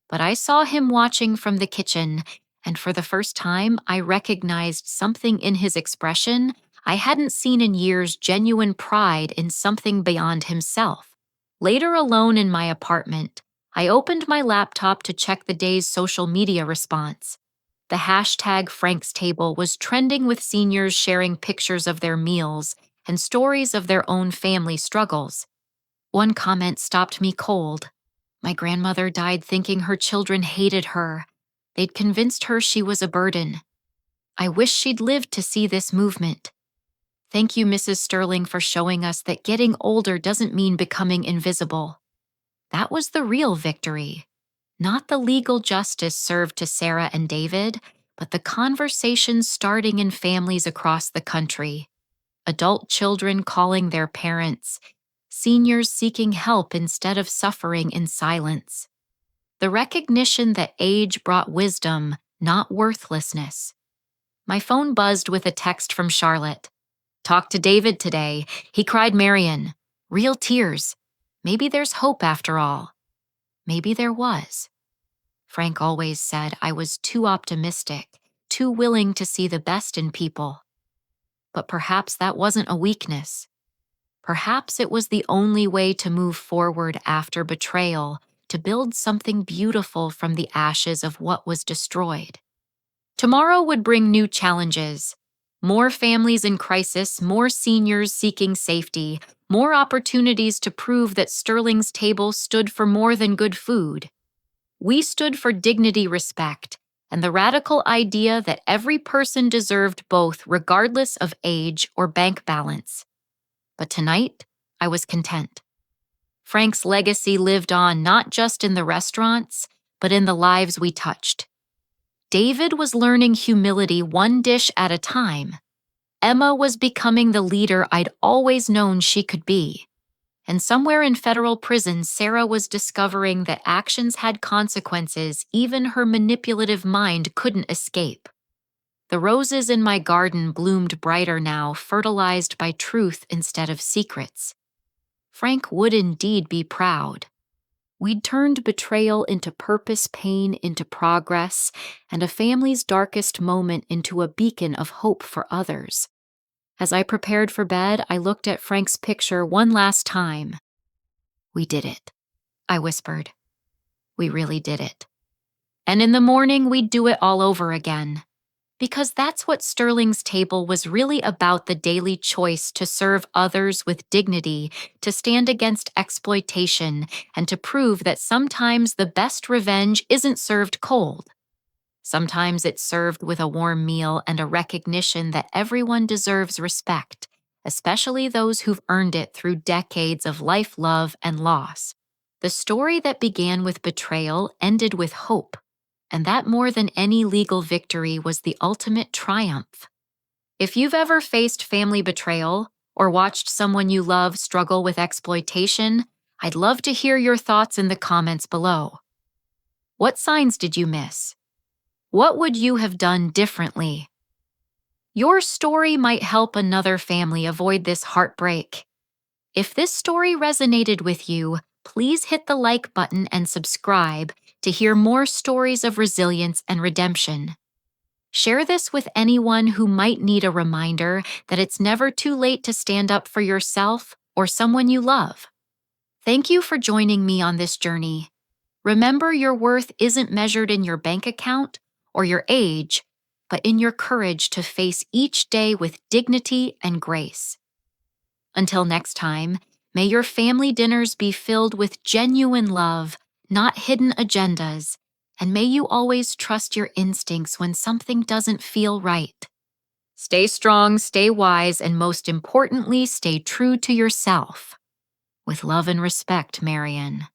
But I saw him watching from the kitchen, and for the first time, I recognized something in his expression I hadn't seen in years: genuine pride in something beyond himself. Later, alone in my apartment, I opened my laptop to check the day's social media response. The hashtag Frank's Table was trending, with seniors sharing pictures of their meals and stories of their own family struggles. One comment stopped me cold. "My grandmother died thinking her children hated her. They'd convinced her she was a burden. I wish she'd lived to see this movement. Thank you, Mrs. Sterling, for showing us that getting older doesn't mean becoming invisible." That was the real victory. Not the legal justice served to Sarah and David, but the conversations starting in families across the country. Adult children calling their parents, seniors seeking help instead of suffering in silence. The recognition that age brought wisdom, not worthlessness. My phone buzzed with a text from Charlotte. "Talked to David today. He cried Marian. Real tears. Maybe there's hope after all." Maybe there was. Frank always said I was too optimistic, too willing to see the best in people. But perhaps that wasn't a weakness. Perhaps it was the only way to move forward after betrayal, to build something beautiful from the ashes of what was destroyed. Tomorrow would bring new challenges. More families in crisis, more seniors seeking safety, more opportunities to prove that Sterling's Table stood for more than good food. We stood for dignity, respect, and the radical idea that every person deserved both, regardless of age or bank balance. But tonight, I was content. Frank's legacy lived on, not just in the restaurants, but in the lives we touched. David was learning humility one dish at a time. Emma was becoming the leader I'd always known she could be. And somewhere in federal prison, Sarah was discovering that actions had consequences even her manipulative mind couldn't escape. The roses in my garden bloomed brighter now, fertilized by truth instead of secrets. Frank would indeed be proud. We'd turned betrayal into purpose, pain into progress, and a family's darkest moment into a beacon of hope for others. As I prepared for bed, I looked at Frank's picture one last time. "We did it," I whispered. "We really did it. And in the morning, we'd do it all over again." Because that's what Sterling's Table was really about: the daily choice to serve others with dignity, to stand against exploitation, and to prove that sometimes the best revenge isn't served cold. Sometimes it's served with a warm meal and a recognition that everyone deserves respect, especially those who've earned it through decades of life, love, and loss. The story that began with betrayal ended with hope. And that, more than any legal victory, was the ultimate triumph. If you've ever faced family betrayal or watched someone you love struggle with exploitation, I'd love to hear your thoughts in the comments below. What signs did you miss? What would you have done differently? Your story might help another family avoid this heartbreak. If this story resonated with you, please hit the like button and subscribe to hear more stories of resilience and redemption. Share this with anyone who might need a reminder that it's never too late to stand up for yourself or someone you love. Thank you for joining me on this journey. Remember, your worth isn't measured in your bank account or your age, but in your courage to face each day with dignity and grace. Until next time, may your family dinners be filled with genuine love, not hidden agendas, and may you always trust your instincts when something doesn't feel right. Stay strong, stay wise, and most importantly, stay true to yourself. With love and respect, Marian.